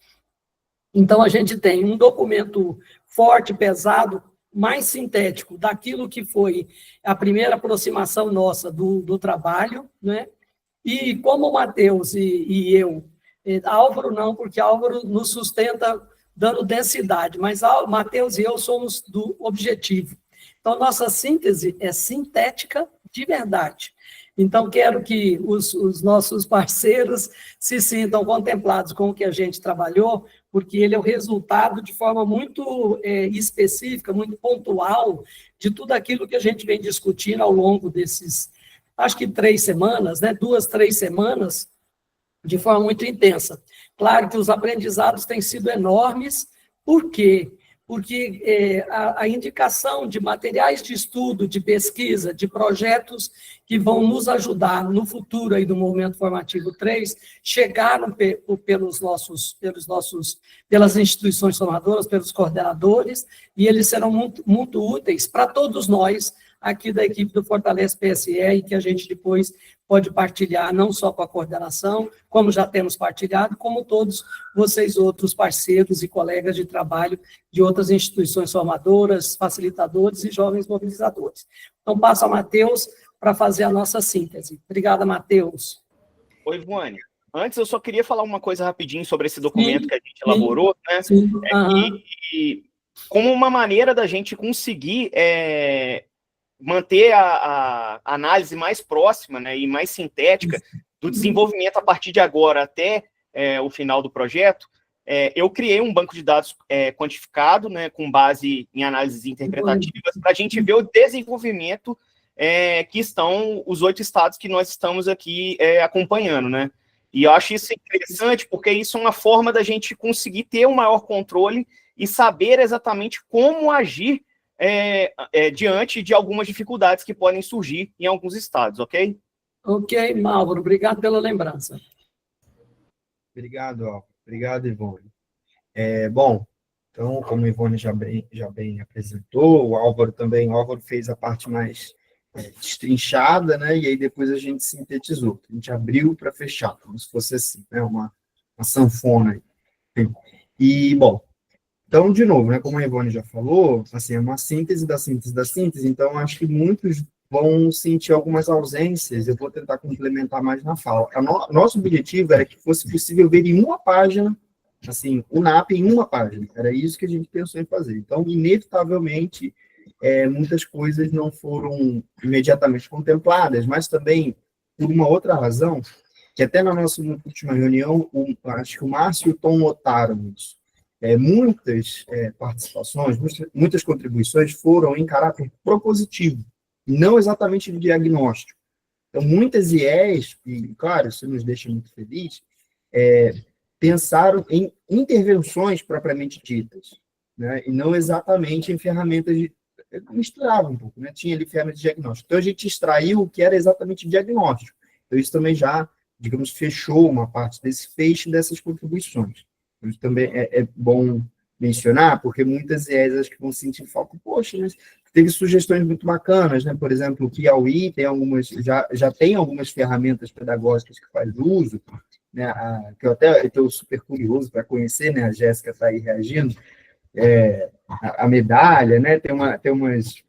Então, a gente tem um documento forte, pesado, mais sintético daquilo que foi a primeira aproximação nossa do trabalho, né? E como o Matheus e eu, Álvaro não, porque Álvaro nos sustenta dando densidade, mas Matheus e eu somos do objetivo. Então, nossa síntese é sintética de verdade. Então, quero que os nossos parceiros se sintam contemplados com o que a gente trabalhou, porque ele é o resultado de forma muito específica, muito pontual, de tudo aquilo que a gente vem discutindo ao longo desses, acho que 3 semanas, né? 2, 3 semanas, de forma muito intensa. Claro que os aprendizados têm sido enormes. Por quê? Porque a indicação de materiais de estudo, de pesquisa, de projetos que vão nos ajudar no futuro aí do Movimento Formativo 3, chegaram pelas instituições formadoras, pelos coordenadores, e eles serão muito, muito úteis para todos nós aqui da equipe do Fortalece PSE, e que a gente depois pode partilhar, não só com a coordenação, como já temos partilhado, como todos vocês outros parceiros e colegas de trabalho de outras instituições formadoras, facilitadores e jovens mobilizadores. Então, passo a Matheus para fazer a nossa síntese. Obrigada, Matheus. Oi, Ivone. Antes, eu só queria falar uma coisa rapidinho sobre esse documento que a gente elaborou, né? Sim. Que, como uma maneira da gente conseguir manter a análise mais próxima, né, e mais sintética do desenvolvimento a partir de agora até o final do projeto, eu criei um banco de dados quantificado, né, com base em análises interpretativas, para a gente ver o desenvolvimento que estão os 8 estados que nós estamos aqui acompanhando, né? E eu acho isso interessante, porque isso é uma forma da gente conseguir ter um maior controle e saber exatamente como agir diante de algumas dificuldades que podem surgir em alguns estados, ok? Ok, Mauro, obrigado pela lembrança. Obrigado, Álvaro. Obrigado, Ivone. Bom, então, como a Ivone já bem apresentou, o Álvaro fez a parte mais destrinchada, né? E aí depois a gente sintetizou. A gente abriu para fechar, como se fosse assim, né? Uma sanfona aí. E, bom, então, de novo, né, como a Ivone já falou, assim, é uma síntese da síntese da síntese, então acho que muitos vão sentir algumas ausências, eu vou tentar complementar mais na fala. Nosso objetivo era que fosse possível ver em uma página, assim, o NAP em uma página, era isso que a gente pensou em fazer. Então, inevitavelmente, muitas coisas não foram imediatamente contempladas, mas também, por uma outra razão, que até na nossa última reunião, acho que o Márcio e o Tom notaram isso. Muitas participações, muitas contribuições foram em caráter propositivo, não exatamente de diagnóstico. Então, muitas IEs, e claro, isso nos deixa muito felizes, pensaram em intervenções propriamente ditas, né, e não exatamente em ferramentas de... misturava um pouco, né, tinha ali ferramentas de diagnóstico. Então, a gente extraiu o que era exatamente diagnóstico. Então, isso também já, digamos, fechou uma parte desse feixe dessas contribuições. Isso também é bom mencionar, porque muitas IES acho que vão sentir falta. Poxa, mas teve sugestões muito bacanas, né? Por exemplo, o Piauí tem já tem algumas ferramentas pedagógicas que faz uso, né? Que eu até estou super curioso para conhecer, né? A Jéssica está aí reagindo. A medalha, né? Tem umas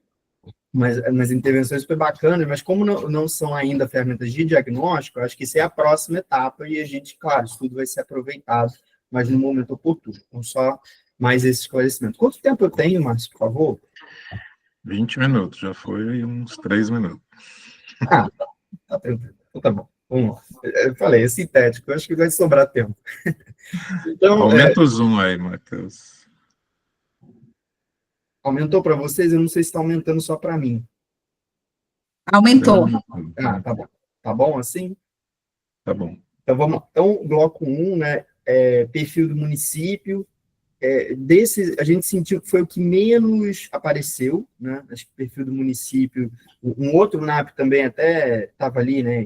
intervenções super bacanas, mas como não são ainda ferramentas de diagnóstico, acho que isso é a próxima etapa e a gente, claro, isso tudo vai ser aproveitado, mas no momento oportuno. Então, só mais esse esclarecimento. Quanto tempo eu tenho, Márcio, por favor? 20 minutos, já foi uns 3 minutos. Tá tranquilo. Então, tá bom. Vamos lá. Eu falei, é sintético, eu acho que vai sobrar tempo. Então, aumenta o zoom aí, Matheus. Aumentou para vocês? Eu não sei se está aumentando só para mim. Aumentou. Tá bom. Tá bom assim? Tá bom. Então, vamos lá. Então, bloco 1, né, perfil do município. A gente sentiu que foi o que menos apareceu, né? Acho que o perfil do município, um outro NAP também até estava ali, né?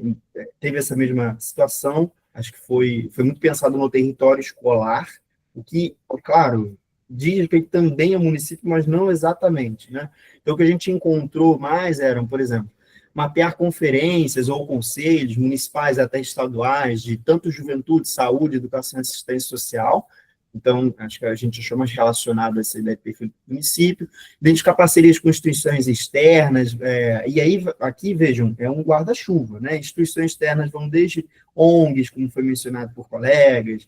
Teve essa mesma situação. Acho que foi muito pensado no território escolar, o que, claro, diz respeito também ao município, mas não exatamente, né? Então, o que a gente encontrou mais eram, por exemplo, mapear conferências ou conselhos municipais, até estaduais, de tanto juventude, saúde, educação e assistência social. Então, acho que a gente achou mais relacionado a essa ideia de perfil do município, identificar parcerias com instituições externas, e aí, aqui, vejam, é um guarda-chuva, né? Instituições externas vão desde ONGs, como foi mencionado por colegas,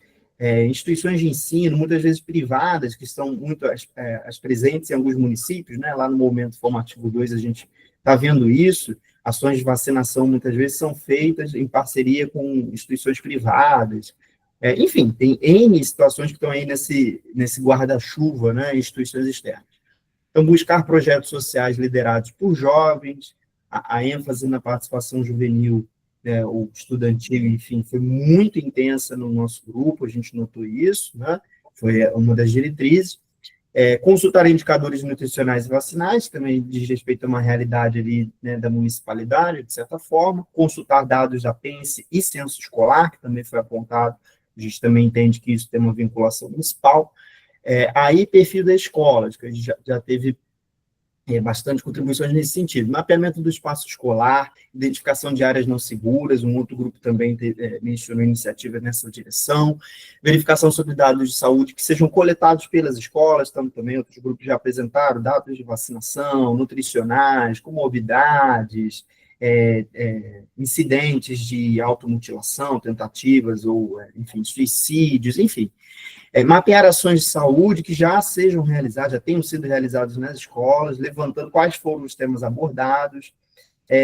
instituições de ensino, muitas vezes privadas, que são muito as presentes em alguns municípios, né? Lá no Momento Formativo 2, a gente está vendo isso. Ações de vacinação, muitas vezes, são feitas em parceria com instituições privadas. Enfim, tem N situações que estão aí nesse guarda-chuva, né, instituições externas. Então, buscar projetos sociais liderados por jovens, a ênfase na participação juvenil, ou estudantil, enfim, foi muito intensa no nosso grupo, a gente notou isso, né, foi uma das diretrizes. Consultar indicadores nutricionais e vacinais, também diz respeito a uma realidade ali, né, da municipalidade, de certa forma. Consultar dados da PENSE e censo escolar, que também foi apontado. A gente também entende que isso tem uma vinculação municipal. Aí, perfil da escola, que a gente já teve bastante contribuições nesse sentido. Mapeamento do espaço escolar, identificação de áreas não seguras, um outro grupo também mencionou iniciativas nessa direção, verificação sobre dados de saúde que sejam coletados pelas escolas, também outros grupos já apresentaram dados de vacinação, nutricionais, comorbidades, incidentes de automutilação, tentativas ou, enfim, suicídios, enfim. Mapear ações de saúde que já sejam realizadas, já tenham sido realizadas nas escolas, levantando quais foram os temas abordados,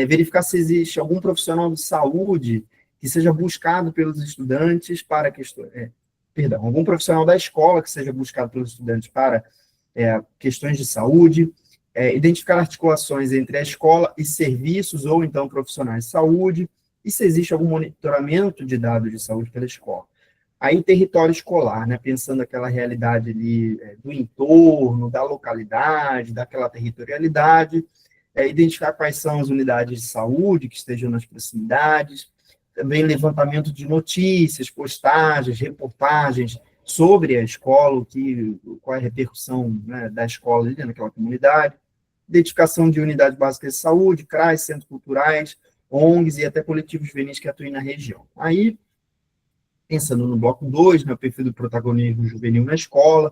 verificar se existe algum profissional de saúde que seja buscado pelos estudantes para questões, algum profissional da escola que seja buscado pelos estudantes para questões de saúde, identificar articulações entre a escola e serviços ou então profissionais de saúde, e se existe algum monitoramento de dados de saúde pela escola. Aí, território escolar, né, pensando aquela realidade ali do entorno, da localidade, daquela territorialidade, identificar quais são as unidades de saúde que estejam nas proximidades, também levantamento de notícias, postagens, reportagens sobre a escola, qual é a repercussão, né, da escola ali naquela comunidade, identificação de unidades básicas de saúde, CRAs, centros culturais, ONGs e até coletivos juvenis que atuem na região. Aí, pensando no bloco 2, no perfil do protagonismo juvenil na escola,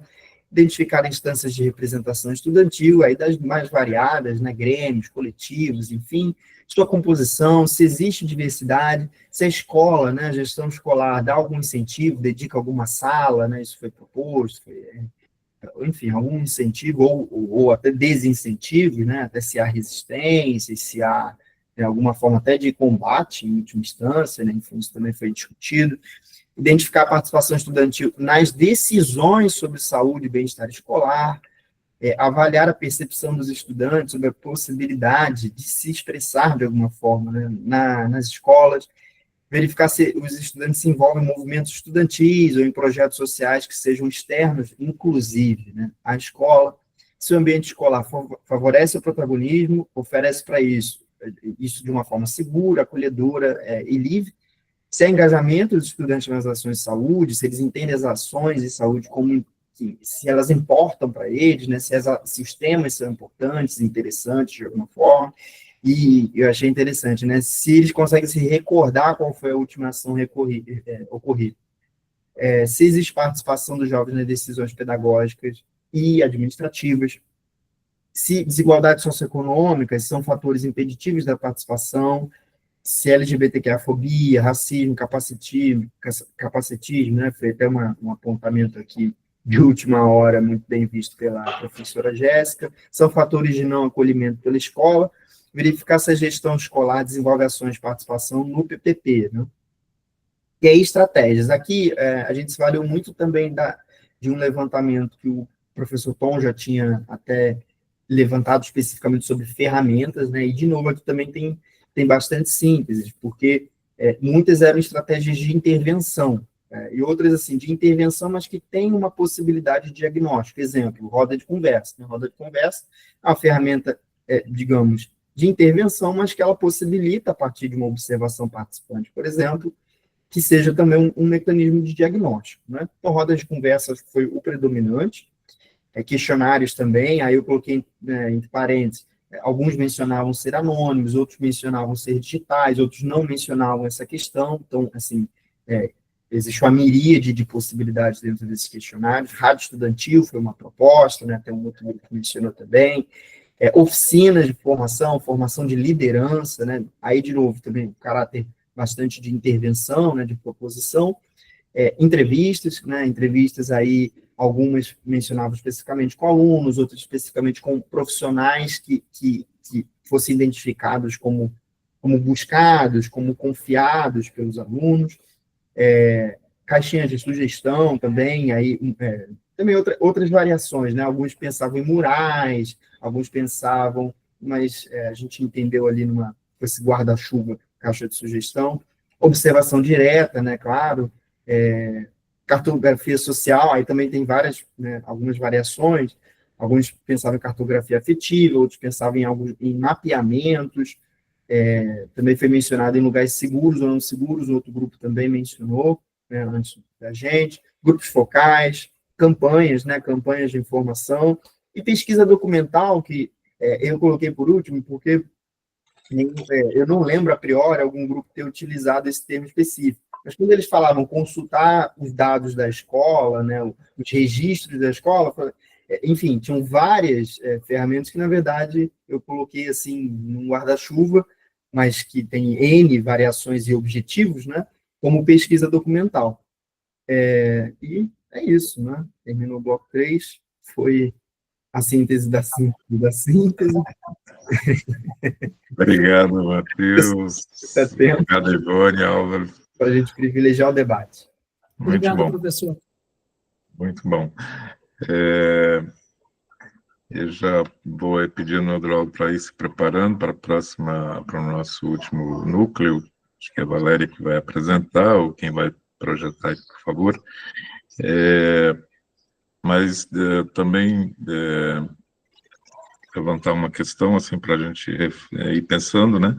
identificar instâncias de representação estudantil, aí das mais variadas, né, grêmios, coletivos, enfim, sua composição, se existe diversidade, se a escola, né, a gestão escolar dá algum incentivo, dedica alguma sala, né, isso foi proposto, enfim, algum incentivo ou até desincentivo, né, até se há resistência, se há alguma forma até de combate, em última instância, né, enfim, isso também foi discutido. Identificar a participação estudantil nas decisões sobre saúde e bem-estar escolar, avaliar a percepção dos estudantes sobre a possibilidade de se expressar de alguma forma, né, nas escolas, verificar se os estudantes se envolvem em movimentos estudantis ou em projetos sociais que sejam externos, inclusive, né, à escola, se o ambiente escolar favorece o protagonismo, oferece para isso de uma forma segura, acolhedora e livre, se há engajamento dos estudantes nas ações de saúde, se eles entendem as ações de saúde como, se elas importam para eles, né, se os temas são importantes, interessantes de alguma forma, e eu achei interessante, né, se eles conseguem se recordar qual foi a última ação ocorrida. Se existe participação dos jovens nas decisões pedagógicas e administrativas, se desigualdades socioeconômicas são fatores impeditivos da participação, se LGBTQIA-fobia, racismo, capacitismo, né, foi até um apontamento aqui de última hora, muito bem visto pela professora Jéssica, são fatores de não acolhimento pela escola, verificar se a gestão escolar desenvolve ações de participação no PPP, né? E aí, estratégias. Aqui, a gente se valeu muito também de um levantamento que o professor Tom já tinha até levantado especificamente sobre ferramentas, né, e de novo aqui também tem bastante síntese, porque muitas eram estratégias de intervenção, e outras, assim, de intervenção, mas que tem uma possibilidade de diagnóstico. Exemplo, roda de conversa. Né? Roda de conversa é uma ferramenta, digamos, de intervenção, mas que ela possibilita, a partir de uma observação participante, por exemplo, que seja também um mecanismo de diagnóstico. Né? Então, roda de conversa foi o predominante, questionários também, aí eu coloquei entre parênteses, alguns mencionavam ser anônimos, outros mencionavam ser digitais, outros não mencionavam essa questão, então, assim, existe uma miríade de possibilidades dentro desses questionários. Rádio estudantil foi uma proposta, né, tem um outro grupo que mencionou também, oficinas de formação de liderança, né, aí, de novo, também caráter bastante de intervenção, né, de proposição, entrevistas, né, entrevistas aí, algumas mencionavam especificamente com alunos, outras especificamente com profissionais que fossem identificados como buscados, como confiados pelos alunos, caixinhas de sugestão também, aí, também outras variações, né, alguns pensavam em murais, alguns pensavam, mas a gente entendeu ali com esse guarda-chuva, caixa de sugestão, observação direta, né, claro, cartografia social, aí também tem várias, né, algumas variações, alguns pensavam em cartografia afetiva, outros pensavam em mapeamentos, também foi mencionado em lugares seguros ou não seguros, outro grupo também mencionou, né, antes da gente, grupos focais, campanhas, né, campanhas de informação, e pesquisa documental, que eu coloquei por último, porque eu não lembro a priori algum grupo ter utilizado esse termo específico, mas quando eles falavam consultar os dados da escola, né, os registros da escola, enfim, tinham várias ferramentas que, na verdade, eu coloquei assim num guarda-chuva, mas que tem N variações e objetivos, né, como pesquisa documental. E é isso, né? Terminou o bloco 3, foi a síntese da síntese da síntese. Obrigado, Matheus. Obrigado, Ivone, Álvaro. Para a gente privilegiar o debate. Muito Obrigado, bom. professor. Muito bom. Eu já vou pedindo ao Adroaldo para ir se preparando para o nosso último núcleo, acho que é a Valéria que vai apresentar, ou quem vai projetar aí, por favor. Mas também levantar uma questão, assim, para a gente ir pensando, né,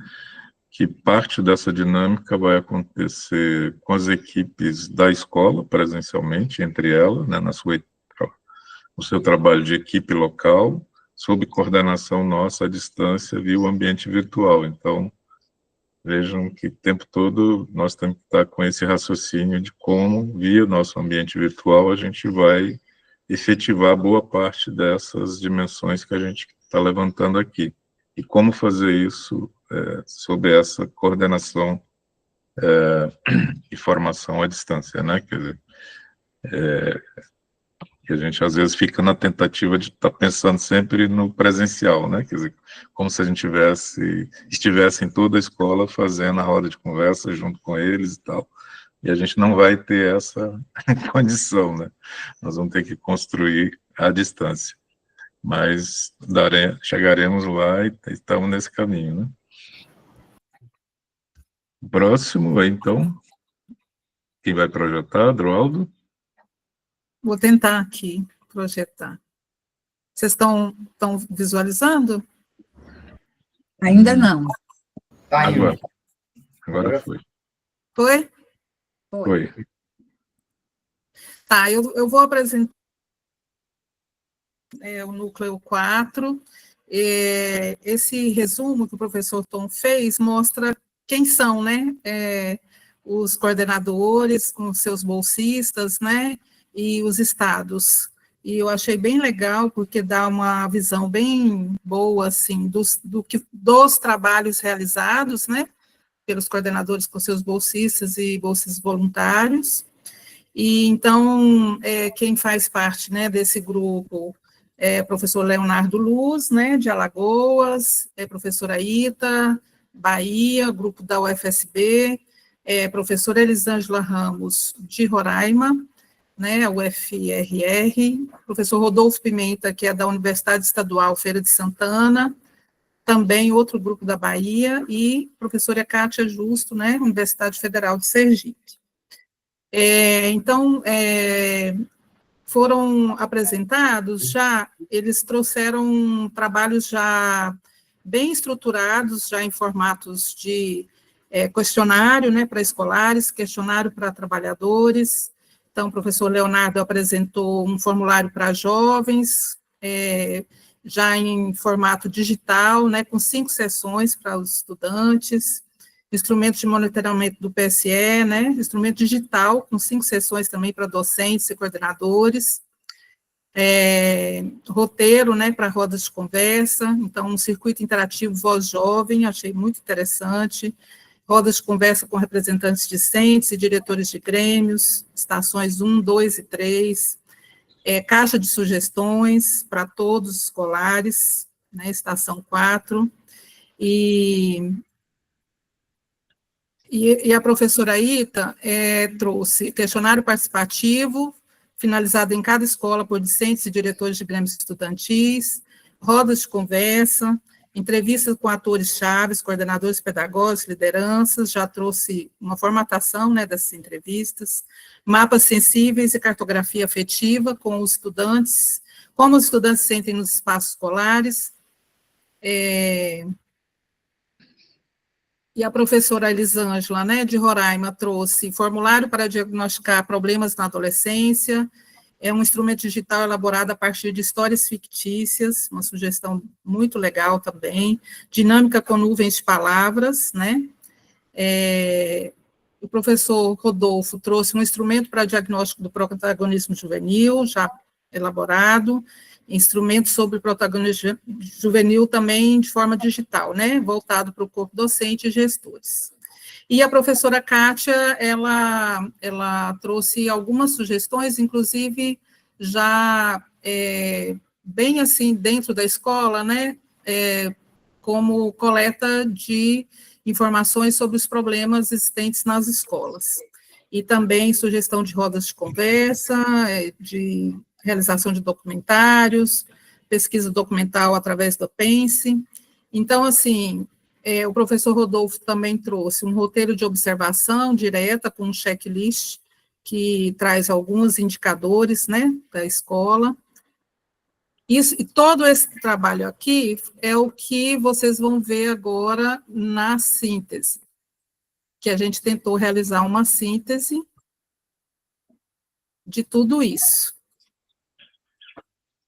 que parte dessa dinâmica vai acontecer com as equipes da escola, presencialmente, entre elas, né, no seu trabalho de equipe local, sob coordenação nossa à distância via o ambiente virtual. Então, vejam que o tempo todo nós temos que estar com esse raciocínio de como, via o nosso ambiente virtual, a gente vai efetivar boa parte dessas dimensões que a gente está levantando aqui. E como fazer isso sob essa coordenação e formação à distância, né? Quer dizer, que a gente às vezes fica na tentativa de estar pensando sempre no presencial, né? Quer dizer, como se a gente estivesse em toda a escola fazendo a roda de conversa junto com eles e tal. E a gente não vai ter essa condição, né? Nós vamos ter que construir à distância. Mas chegaremos lá e estamos nesse caminho, né? Próximo, então, quem vai projetar? Adroaldo? Vou tentar aqui projetar. Vocês estão visualizando? Ainda não. Tá indo. Agora foi. Foi? Foi. Tá, eu vou apresentar o núcleo 4. Esse resumo que o professor Tom fez mostra quem são, né? Os coordenadores com seus bolsistas, né? E os estados. E eu achei bem legal, porque dá uma visão bem boa, assim, dos trabalhos realizados, né? Pelos coordenadores com seus bolsistas e bolsistas voluntários. E, então, quem faz parte, né, desse grupo é o professor Leonardo Luz, né, de Alagoas, professora Ita, Bahia, grupo da UFSB, professora Elisângela Ramos, de Roraima, né, UFRR, professor Rodolfo Pimenta, que é da Universidade Estadual Feira de Santana, também outro grupo da Bahia, e professora Kátia Justo, né, Universidade Federal de Sergipe. Então, foram apresentados já, eles trouxeram trabalhos já bem estruturados, já em formatos de questionário, né, para escolares, questionário para trabalhadores. Então, o professor Leonardo apresentou um formulário para jovens, já em formato digital, né, com 5 sessões para os estudantes, instrumento de monitoramento do PSE, né, instrumento digital, com 5 sessões também para docentes e coordenadores, roteiro, né, para rodas de conversa, então, um circuito interativo Voz Jovem, achei muito interessante, rodas de conversa com representantes discentes e diretores de grêmios, estações 1, 2 e 3, caixa de sugestões para todos os escolares, né, estação 4, e a professora Ita trouxe questionário participativo, finalizado em cada escola por discentes e diretores de grêmios estudantis, rodas de conversa, entrevistas com atores chaves, coordenadores pedagógicos, lideranças, já trouxe uma formatação, né, dessas entrevistas, mapas sensíveis e cartografia afetiva com os estudantes, como os estudantes se sentem nos espaços escolares, e a professora Elisângela, né, de Roraima, trouxe formulário para diagnosticar problemas na adolescência, um instrumento digital elaborado a partir de histórias fictícias, uma sugestão muito legal também, dinâmica com nuvens de palavras, né, o professor Rodolfo trouxe um instrumento para diagnóstico do protagonismo juvenil, já elaborado, instrumento sobre protagonismo juvenil também de forma digital, né, voltado para o corpo docente e gestores. E a professora Kátia, ela trouxe algumas sugestões, inclusive já bem assim dentro da escola, né, como coleta de informações sobre os problemas existentes nas escolas. E também sugestão de rodas de conversa, de realização de documentários, pesquisa documental através do Pense. Então, assim, o professor Rodolfo também trouxe um roteiro de observação direta com um checklist que traz alguns indicadores, né, da escola. Isso, e todo esse trabalho aqui é o que vocês vão ver agora na síntese, que a gente tentou realizar uma síntese de tudo isso.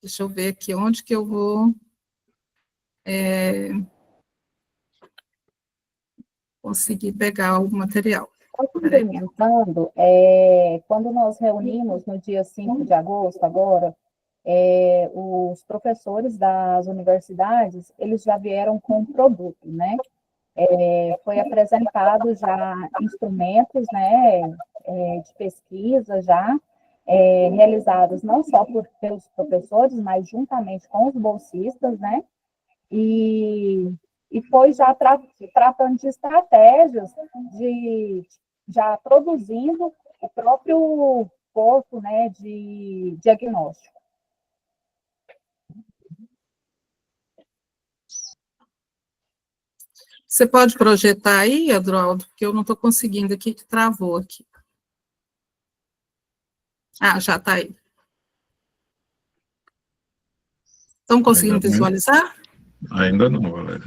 Deixa eu ver aqui onde que eu vou conseguir pegar o material. Só complementando, quando nós reunimos no dia 5 de agosto, agora, os professores das universidades, eles já vieram com um produto, né? Foi apresentado já instrumentos, né, de pesquisa já, realizados não só pelos professores, mas juntamente com os bolsistas, né? E foi já tratando de estratégias, já produzindo o próprio corpo, né, de diagnóstico. Você pode projetar aí, Adroaldo, porque eu não estou conseguindo aqui, que travou aqui. Ah, já está aí. Estão conseguindo visualizar? Ainda não, Valéria.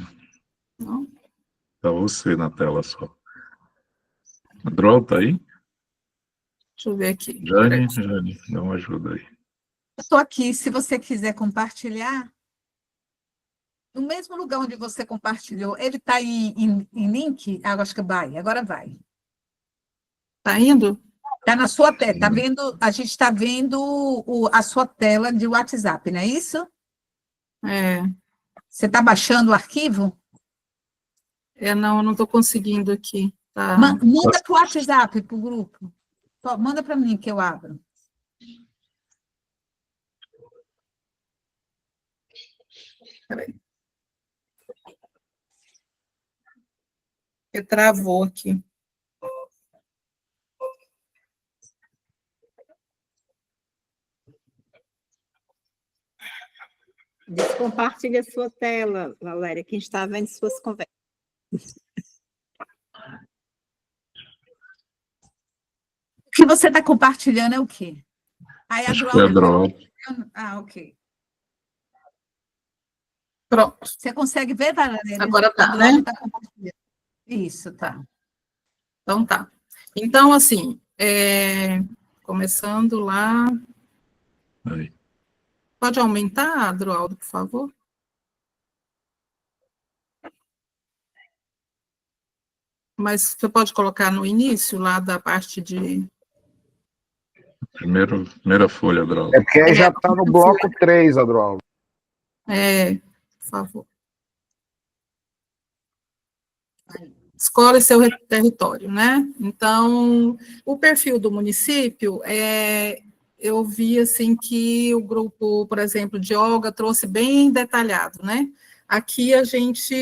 Não. Está você na tela só. Adroaldo, está aí? Deixa eu ver aqui. Jane, dá uma ajuda aí. Estou aqui, se você quiser compartilhar, no mesmo lugar onde você compartilhou, ele está em link? Ah, acho que vai, agora vai. Está indo? Está na sua tela, tá vendo, a gente está vendo a sua tela de WhatsApp, não é isso? Você está baixando o arquivo? Não, eu não estou conseguindo aqui. Tá. Manda para o WhatsApp, para o grupo. Manda para mim que eu abro. Peraí. Travou aqui. Descompartilha a sua tela, Valéria, que a gente está vendo suas conversas. O que você está compartilhando é o quê? Aí a Acho que é Droga. drop. Ah, ok. Pronto. Você consegue ver, Valéria? Agora tá, A né? Droga está compartilhando. Isso, tá. Então, tá. Então, assim, começando lá. Aí. Pode aumentar, Adroaldo, por favor? Mas você pode colocar no início, lá da parte de... Primeira folha, drop. É porque aí já está no bloco 3, Adroaldo. Por favor. Escola e seu território, né? Então, o perfil do município, eu vi, assim, que o grupo, por exemplo, de Olga trouxe bem detalhado, né? Aqui a gente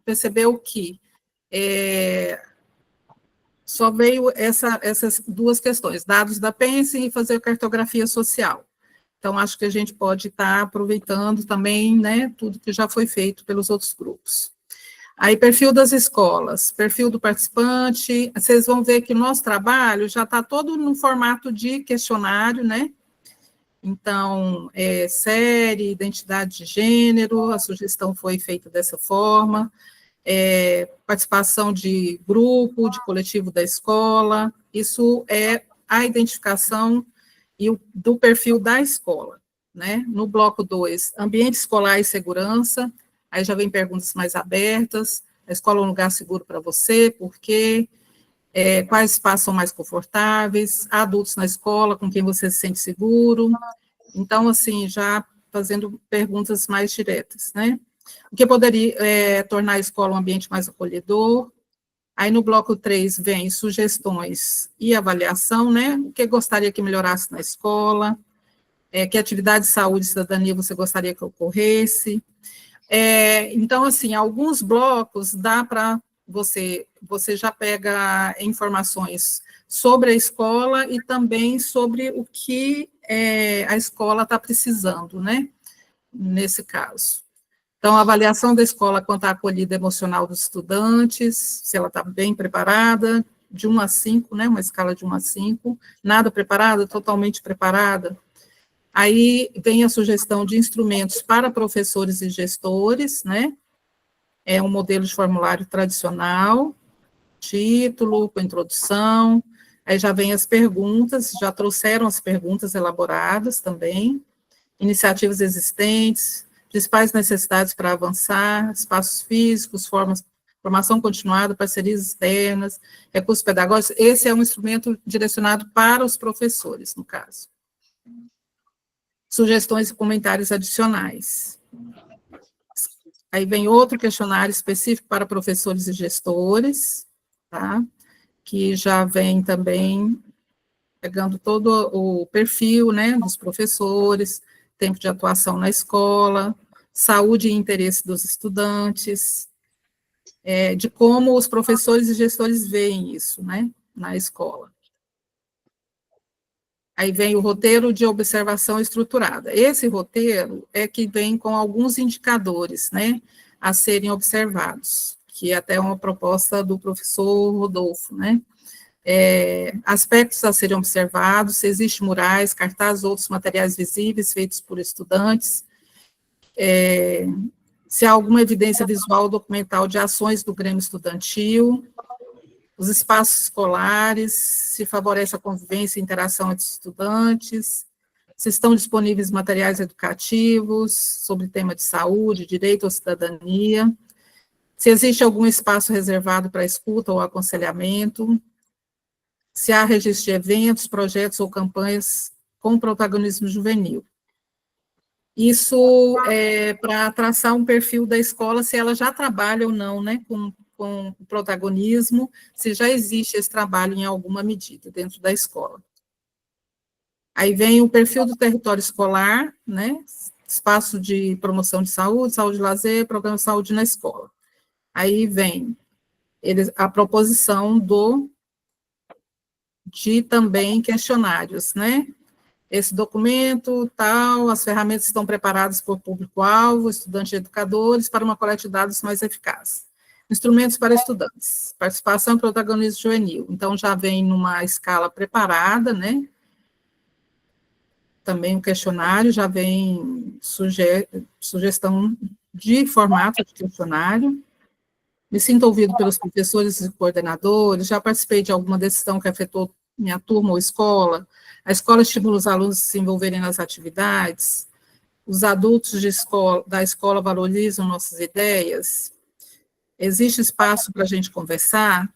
percebeu que só veio essas duas questões, dados da Pense e fazer cartografia social. Então, acho que a gente pode estar aproveitando também, né, tudo que já foi feito pelos outros grupos. Aí, perfil das escolas, perfil do participante, vocês vão ver que o nosso trabalho já está todo no formato de questionário, né? Então, série, identidade de gênero, a sugestão foi feita dessa forma, participação de grupo, de coletivo da escola, isso é a identificação do perfil da escola, né? No bloco 2, ambiente escolar e segurança, aí já vem perguntas mais abertas, a escola é um lugar seguro para você, por quê? Quais espaços são mais confortáveis, há adultos na escola com quem você se sente seguro, então, assim, já fazendo perguntas mais diretas, né? O que poderia tornar a escola um ambiente mais acolhedor. Aí, no bloco 3, vem sugestões e avaliação, né? O que gostaria que melhorasse na escola, que atividade de saúde e cidadania você gostaria que ocorresse. Então, assim, alguns blocos dá para você já pega informações sobre a escola e também sobre o que a escola está precisando, né? Nesse caso. Então, a avaliação da escola quanto à acolhida emocional dos estudantes, se ela está bem preparada, de 1 a 5, né, uma escala de 1 a 5, nada preparada, totalmente preparada. Aí vem a sugestão de instrumentos para professores e gestores, né, é um modelo de formulário tradicional, título, com introdução, aí já vem as perguntas, já trouxeram as perguntas elaboradas também, iniciativas existentes, principais necessidades para avançar, espaços físicos, formação continuada, parcerias externas, recursos pedagógicos, esse é um instrumento direcionado para os professores, no caso. Sugestões e comentários adicionais. Aí vem outro questionário específico para professores e gestores, tá? Que já vem também pegando todo o perfil, né, dos professores, tempo de atuação na escola, saúde e interesse dos estudantes, de como os professores e gestores veem isso, né, na escola. Aí vem o roteiro de observação estruturada. Esse roteiro é que vem com alguns indicadores, né, a serem observados, que é até uma proposta do professor Rodolfo, né, aspectos a serem observados, se existem murais, cartazes, outros materiais visíveis feitos por estudantes, se há alguma evidência visual ou documental de ações do Grêmio Estudantil, os espaços escolares, se favorece a convivência e interação entre estudantes, se estão disponíveis materiais educativos sobre tema de saúde, direito à cidadania, se existe algum espaço reservado para escuta ou aconselhamento, se há registro de eventos, projetos ou campanhas com protagonismo juvenil. Isso é para traçar um perfil da escola, se ela já trabalha ou não, né, com protagonismo, se já existe esse trabalho em alguma medida dentro da escola. Aí vem o perfil do território escolar, né, espaço de promoção de saúde, saúde e lazer, programa de saúde na escola. Aí vem a proposição de também questionários, né, esse documento, tal, as ferramentas estão preparadas por público-alvo, estudantes e educadores, para uma coleta de dados mais eficaz. Instrumentos para estudantes, participação e protagonismo juvenil. Então, já vem numa escala preparada, né? Também o questionário, já vem sugestão de formato de questionário. Me sinto ouvido pelos professores e coordenadores, já participei de alguma decisão que afetou minha turma ou escola. A escola estimula os alunos a se envolverem nas atividades. Os adultos da escola valorizam nossas ideias. Existe espaço para a gente conversar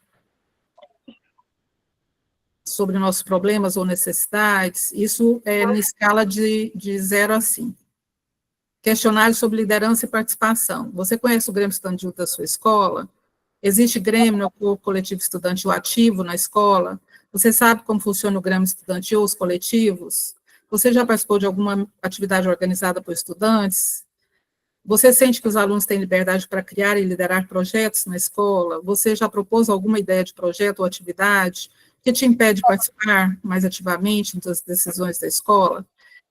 sobre nossos problemas ou necessidades? Isso é na escala de 0 a 5. Questionário sobre liderança e participação. Você conhece o Grêmio Estudantil da sua escola? Existe Grêmio ou coletivo estudantil ativo na escola? Você sabe como funciona o Grêmio Estudantil, os coletivos? Você já participou de alguma atividade organizada por estudantes? Você sente que os alunos têm liberdade para criar e liderar projetos na escola? Você já propôs alguma ideia de projeto ou atividade que te impede de participar mais ativamente das decisões da escola?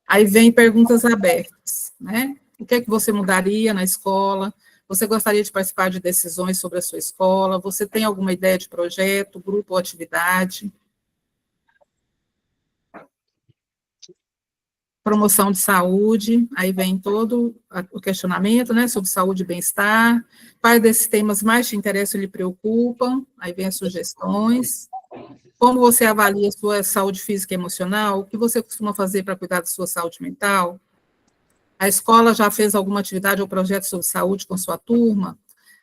Aí vem perguntas abertas, né? O que é que você mudaria na escola? Você gostaria de participar de decisões sobre a sua escola? Você tem alguma ideia de projeto, grupo ou atividade? Promoção de saúde, aí vem todo o questionamento, né, sobre saúde e bem-estar. Quais desses temas mais te interessam e lhe preocupam? Aí vem as sugestões. Como você avalia a sua saúde física e emocional? O que você costuma fazer para cuidar da sua saúde mental? A escola já fez alguma atividade ou projeto sobre saúde com sua turma?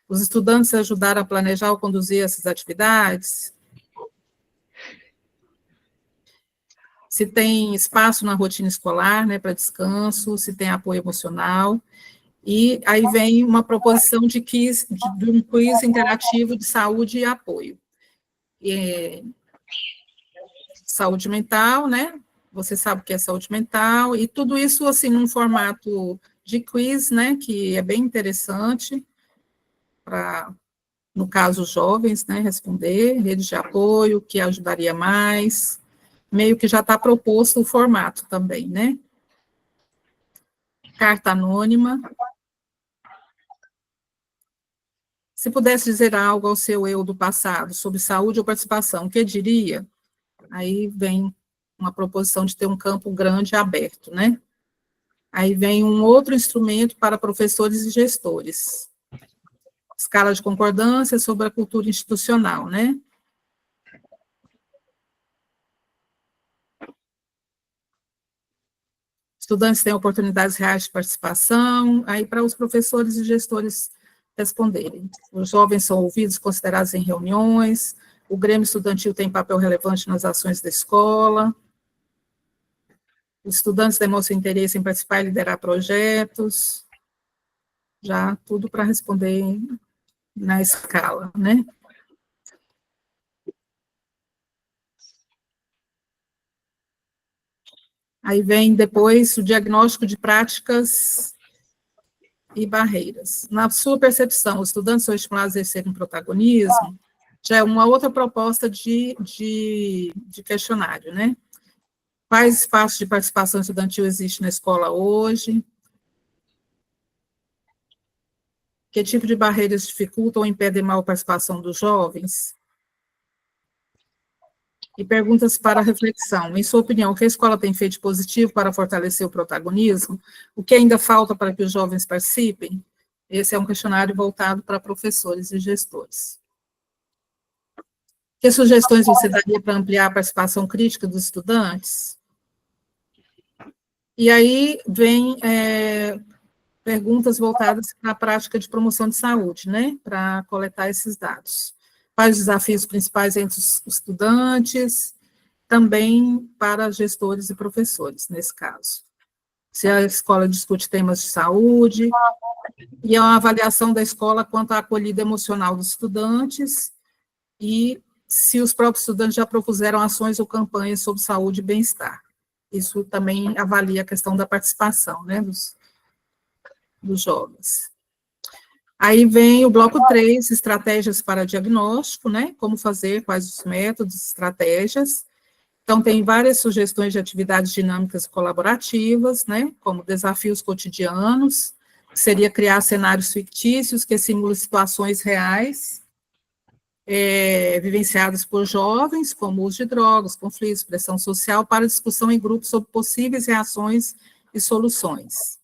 Os estudantes ajudaram a planejar ou conduzir essas atividades? Se tem espaço na rotina escolar, né, para descanso, se tem apoio emocional. E aí vem uma proposição de um quiz interativo de saúde e apoio. Saúde mental, né? Você sabe o que é saúde mental, e tudo isso, assim, num formato de quiz, né, que é bem interessante para, no caso, os jovens, né, responder, rede de apoio, que ajudaria mais, meio que já está proposto o formato também, né? Carta anônima. Se pudesse dizer algo ao seu eu do passado sobre saúde ou participação, o que diria? Aí vem uma proposição de ter um campo grande e aberto, né? Aí vem um outro instrumento para professores e gestores. Escala de concordância sobre a cultura institucional, né? Estudantes têm oportunidades reais de participação, aí para os professores e gestores responderem. Os jovens são ouvidos, considerados em reuniões, o Grêmio Estudantil tem papel relevante nas ações da escola, os estudantes demonstram interesse em participar e liderar projetos, já tudo para responder na escala, né? Aí vem depois o diagnóstico de práticas e barreiras. Na sua percepção, os estudantes são estimulados a exercerem protagonismo? Já é uma outra proposta de questionário, né? Quais espaços de participação estudantil existem na escola hoje? Que tipo de barreiras dificultam ou impedem mal a participação dos jovens? E perguntas para reflexão. Em sua opinião, o que a escola tem feito de positivo para fortalecer o protagonismo? O que ainda falta para que os jovens participem? Esse é um questionário voltado para professores e gestores. Que sugestões você daria para ampliar a participação crítica dos estudantes? E aí vem perguntas voltadas para a prática de promoção de saúde, né? Para coletar esses dados. Quais os desafios principais entre os estudantes, também para gestores e professores, nesse caso. Se a escola discute temas de saúde, e a avaliação da escola quanto à acolhida emocional dos estudantes, e se os próprios estudantes já propuseram ações ou campanhas sobre saúde e bem-estar. Isso também avalia a questão da participação, né, dos jovens. Aí vem o bloco 3, estratégias para diagnóstico, né, como fazer, quais os métodos, estratégias, Então, tem várias sugestões de atividades dinâmicas e colaborativas, né, como desafios cotidianos, que seria criar cenários fictícios que simulam situações reais, vivenciadas por jovens, como o uso de drogas, conflitos, pressão social, para discussão em grupos sobre possíveis reações e soluções.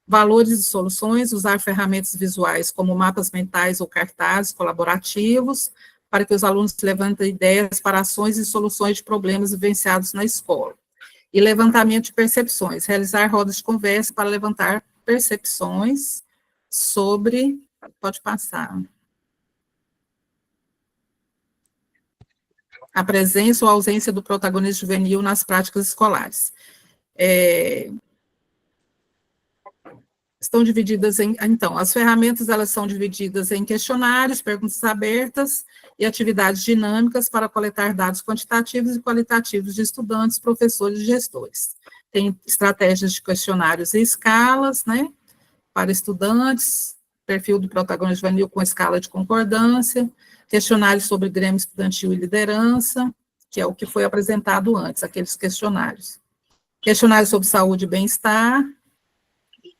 Valores e soluções, usar ferramentas visuais como mapas mentais ou cartazes colaborativos, para que os alunos levantem ideias para ações e soluções de problemas vivenciados na escola. E levantamento de percepções, realizar rodas de conversa para levantar percepções sobre... Pode passar. A presença ou ausência do protagonismo juvenil nas práticas escolares. Estão divididas em... Então, as ferramentas, elas são divididas em questionários, perguntas abertas e atividades dinâmicas para coletar dados quantitativos e qualitativos de estudantes, professores e gestores. Tem estratégias de questionários e escalas, né, para estudantes, perfil do protagonismo juvenil com escala de concordância, questionários sobre Grêmio Estudantil e liderança, que é o que foi apresentado antes, aqueles questionários. Questionários sobre saúde e bem-estar,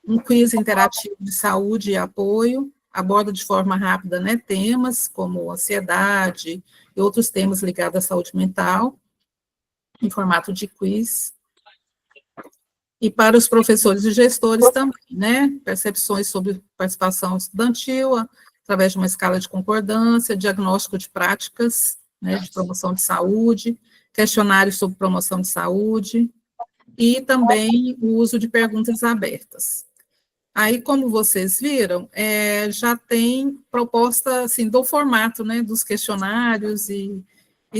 um quiz interativo de saúde e apoio, aborda de forma rápida, né, temas como ansiedade e outros temas ligados à saúde mental, em formato de quiz. E para os professores e gestores também, né, percepções sobre participação estudantil, através de uma escala de concordância, diagnóstico de práticas, né, de promoção de saúde, questionários sobre promoção de saúde, e também o uso de perguntas abertas. Aí, como vocês viram, já tem proposta, assim, do formato, né, dos questionários e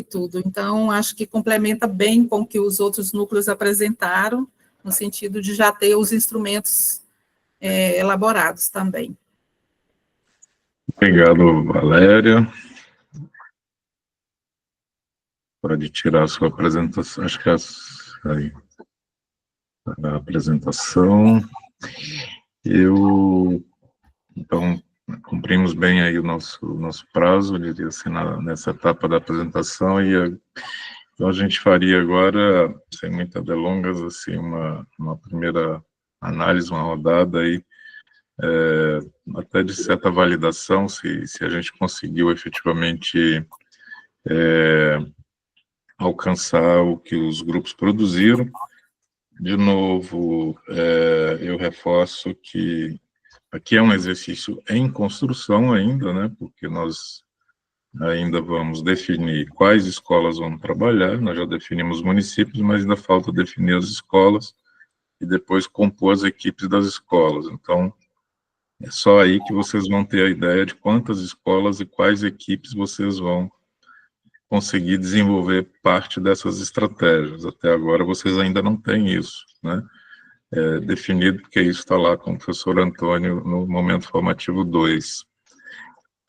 tudo. Então, acho que complementa bem com o que os outros núcleos apresentaram, no sentido de já ter os instrumentos elaborados também. Obrigado, Valéria. Pode tirar a sua apresentação, acho que aí, a apresentação. Então, cumprimos bem aí o nosso prazo, eu diria assim, nessa etapa da apresentação, então a gente faria agora, sem muitas delongas, assim, uma primeira análise, uma rodada aí, até de certa validação, se a gente conseguiu efetivamente alcançar o que os grupos produziram. De novo, eu reforço que aqui é um exercício em construção ainda, né, porque nós ainda vamos definir quais escolas vamos trabalhar, nós já definimos municípios, mas ainda falta definir as escolas e depois compor as equipes das escolas. Então, é só aí que vocês vão ter a ideia de quantas escolas e quais equipes vocês vão conseguir desenvolver parte dessas estratégias. Até agora, vocês ainda não têm isso, né? Definido, porque isso está lá com o professor Antônio no momento formativo 2.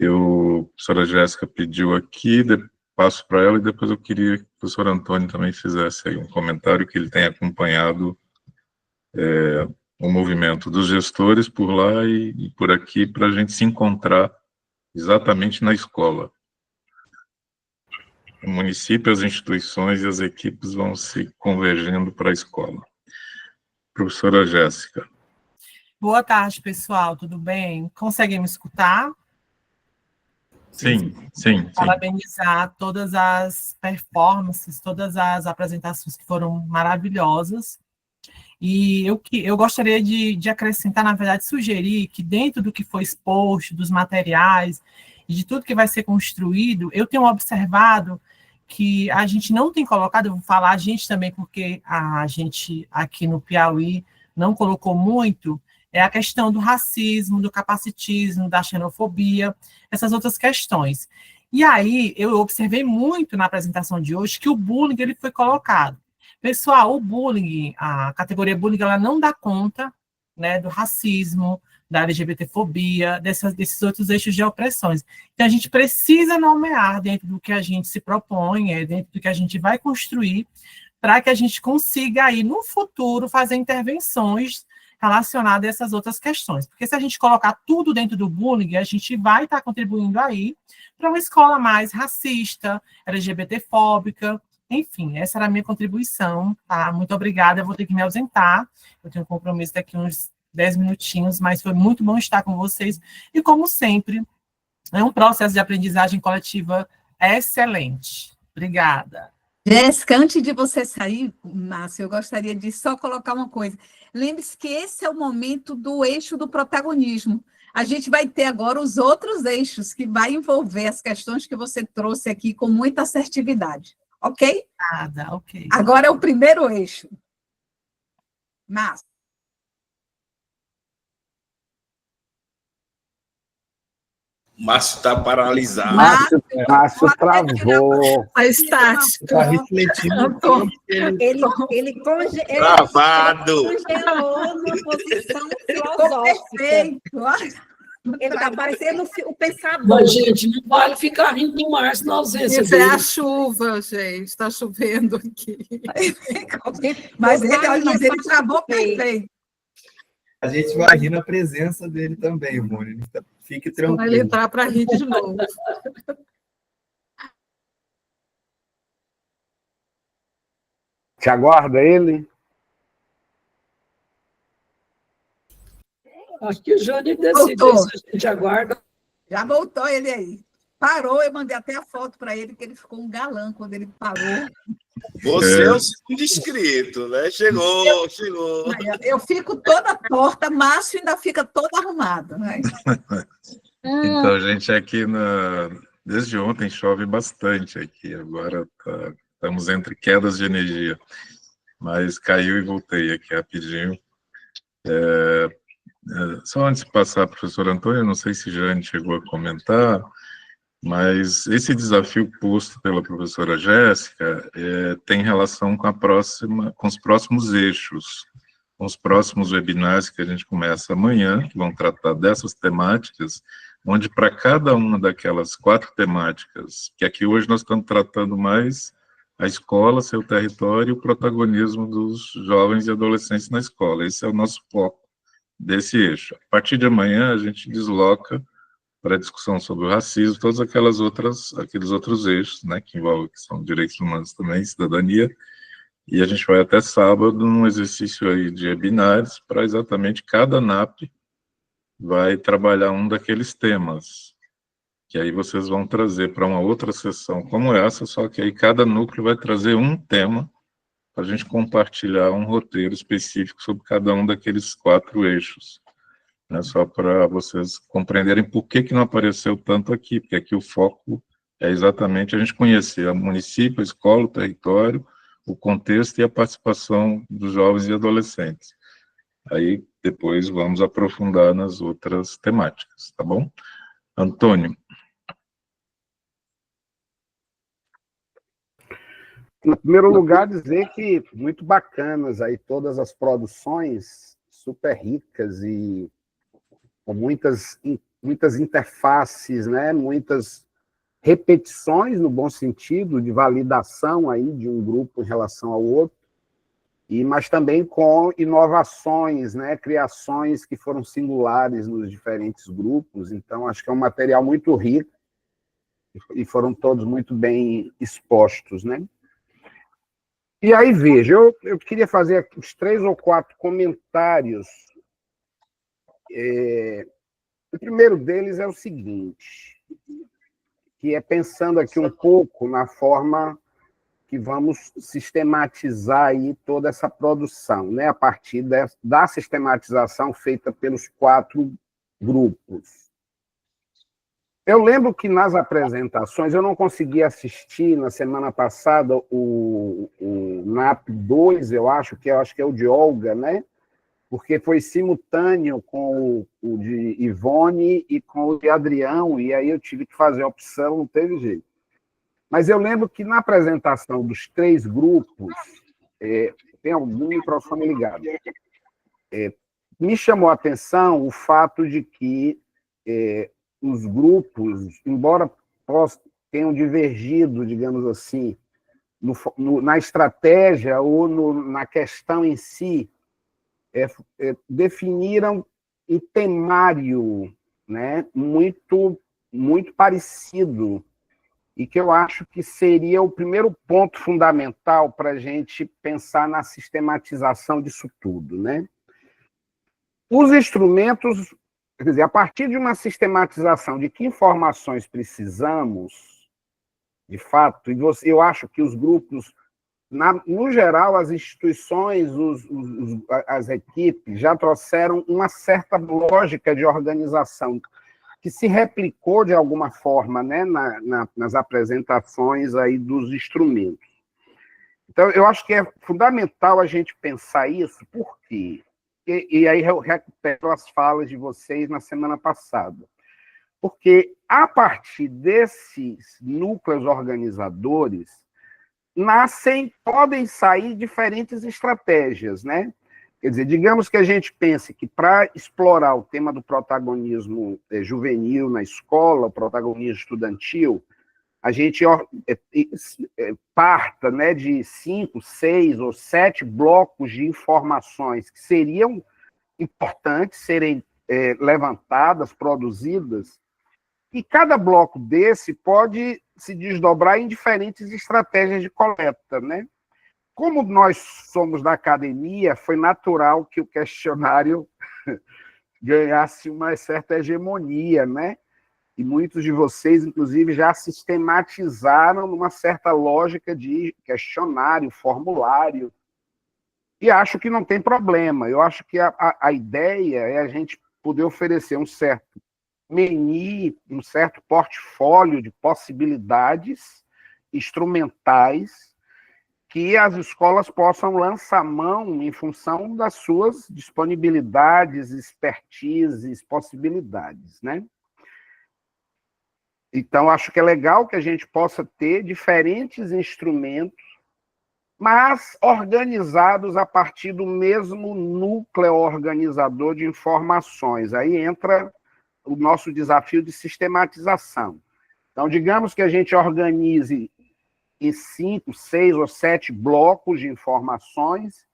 A professora Jéssica pediu aqui, passo para ela, e depois eu queria que o professor Antônio também fizesse aí um comentário, que ele tem acompanhado o movimento dos gestores por lá e por aqui, para a gente se encontrar exatamente na escola. O município, as instituições e as equipes vão se convergindo para a escola. Professora Jéssica. Boa tarde, pessoal, tudo bem? Conseguem me escutar? Sim. Parabenizar todas as performances, todas as apresentações que foram maravilhosas. E eu gostaria de acrescentar, na verdade, sugerir que dentro do que foi exposto, dos materiais e de tudo que vai ser construído, eu tenho observado que a gente não tem colocado, eu vou falar a gente também, porque a gente aqui no Piauí não colocou muito, é a questão do racismo, do capacitismo, da xenofobia, essas outras questões. E aí, eu observei muito na apresentação de hoje que o bullying ele foi colocado. Pessoal, o bullying, a categoria bullying, ela não dá conta, né, do racismo, da LGBTfobia, desses outros eixos de opressões. Então, a gente precisa nomear dentro do que a gente se propõe, dentro do que a gente vai construir, para que a gente consiga aí, no futuro, fazer intervenções relacionadas a essas outras questões. Porque se a gente colocar tudo dentro do bullying, a gente vai estar contribuindo aí para uma escola mais racista, LGBTfóbica, Enfim, essa era a minha contribuição, tá? Muito obrigada, eu vou ter que me ausentar, eu tenho um compromisso daqui uns 10 minutinhos, mas foi muito bom estar com vocês, e como sempre, é um processo de aprendizagem coletiva excelente. Obrigada. Jéssica, antes de você sair, Márcio, eu gostaria de só colocar uma coisa. Lembre-se que esse é o momento do eixo do protagonismo. A gente vai ter agora os outros eixos, que vai envolver as questões que você trouxe aqui com muita assertividade. Ok? Nada, ok. Agora é o primeiro eixo. Márcio. Márcio está paralisado. Márcio travou. Está refletindo. Ele Travado. congelou numa posição Ficou perfeito. Ele está parecendo o pensador. Mas, gente, não vale ficar rindo do Márcio na ausência Isso é dele. a chuva, gente. Está chovendo aqui. Mas ele travou perfeito. A gente vai rir na presença dele também, Ivone. Fique Vai tranquilo. entrar para rir de novo. Te aguarda ele? Acho que o Jânio decide Voltou. se a gente aguarda. Já voltou ele aí. Parou, eu mandei até a foto para ele, que ele ficou um galã quando ele parou. Você é o segundo inscrito, né? Chegou. Eu fico toda torta, Márcio ainda fica todo arrumado. Né? Então, gente, aqui desde ontem chove bastante aqui, agora estamos entre quedas de energia, mas caiu e voltei aqui rapidinho. Só antes de passar, professor Antônio, não sei se Jane chegou a comentar, mas esse desafio posto pela professora Jéssica tem relação com os próximos eixos, com os próximos webinars que a gente começa amanhã, que vão tratar dessas temáticas, onde para cada uma daquelas 4 temáticas, que aqui hoje nós estamos tratando mais a escola, seu território e o protagonismo dos jovens e adolescentes na escola. Esse é o nosso foco desse eixo. A partir de amanhã, a gente desloca para a discussão sobre o racismo, todos aqueles outros eixos, né, que são direitos humanos também, cidadania, e a gente vai até sábado num exercício aí de webinars para exatamente cada NAP vai trabalhar um daqueles temas, que aí vocês vão trazer para uma outra sessão como essa, só que aí cada núcleo vai trazer um tema para a gente compartilhar um roteiro específico sobre cada um daqueles 4 eixos. Né, só para vocês compreenderem por que não apareceu tanto aqui, porque aqui o foco é exatamente a gente conhecer o município, a escola, o território, o contexto e a participação dos jovens e adolescentes. Aí, depois, vamos aprofundar nas outras temáticas, tá bom? Antônio. Em primeiro lugar, dizer que muito bacanas aí todas as produções, super ricas e com muitas interfaces, né? Muitas repetições, no bom sentido, de validação aí de um grupo em relação ao outro, mas também com inovações, né? Criações que foram singulares nos diferentes grupos. Então, acho que é um material muito rico e foram todos muito bem expostos, né? E aí, veja, eu queria fazer aqui uns 3 ou 4 comentários. O primeiro deles é o seguinte, que é pensando aqui um pouco na forma que vamos sistematizar aí toda essa produção, né, a partir da sistematização feita pelos 4 grupos. Eu lembro que nas apresentações, eu não consegui assistir na semana passada o NAP 2, eu acho que é o de Olga, né? Porque foi simultâneo com o de Ivone e com o de Adrião, e aí eu tive que fazer a opção, não teve jeito. Mas eu lembro que na apresentação dos 3 grupos, tem algum microfone ligado, me chamou a atenção o fato de que os grupos, embora tenham divergido, digamos assim, na estratégia ou na questão em si, definiram um temário, né, muito parecido, e que eu acho que seria o primeiro ponto fundamental para a gente pensar na sistematização disso tudo, né? Os instrumentos, quer dizer, a partir de uma sistematização de que informações precisamos, de fato, e eu acho que os grupos, no geral, as instituições, as equipes já trouxeram uma certa lógica de organização que se replicou de alguma forma, né, nas apresentações aí dos instrumentos. Então, eu acho que é fundamental a gente pensar isso, por quê? E aí eu recupero as falas de vocês na semana passada. Porque, a partir desses núcleos organizadores, podem sair diferentes estratégias, né? Quer dizer, digamos que a gente pense que para explorar o tema do protagonismo juvenil na escola, o protagonismo estudantil, a gente parta, né, de 5, 6 ou 7 blocos de informações que seriam importantes serem levantadas, produzidas, e cada bloco desse pode se desdobrar em diferentes estratégias de coleta, né? Como nós somos da academia, foi natural que o questionário ganhasse uma certa hegemonia, né? E muitos de vocês, inclusive, já sistematizaram numa certa lógica de questionário, formulário. E acho que não tem problema. Eu acho que a ideia é a gente poder oferecer um certo menu, um certo portfólio de possibilidades instrumentais que as escolas possam lançar mão em função das suas disponibilidades, expertises, possibilidades, né? Então, acho que é legal que a gente possa ter diferentes instrumentos, mas organizados a partir do mesmo núcleo organizador de informações. Aí entra o nosso desafio de sistematização. Então, digamos que a gente organize em 5, 6 ou 7 blocos de informações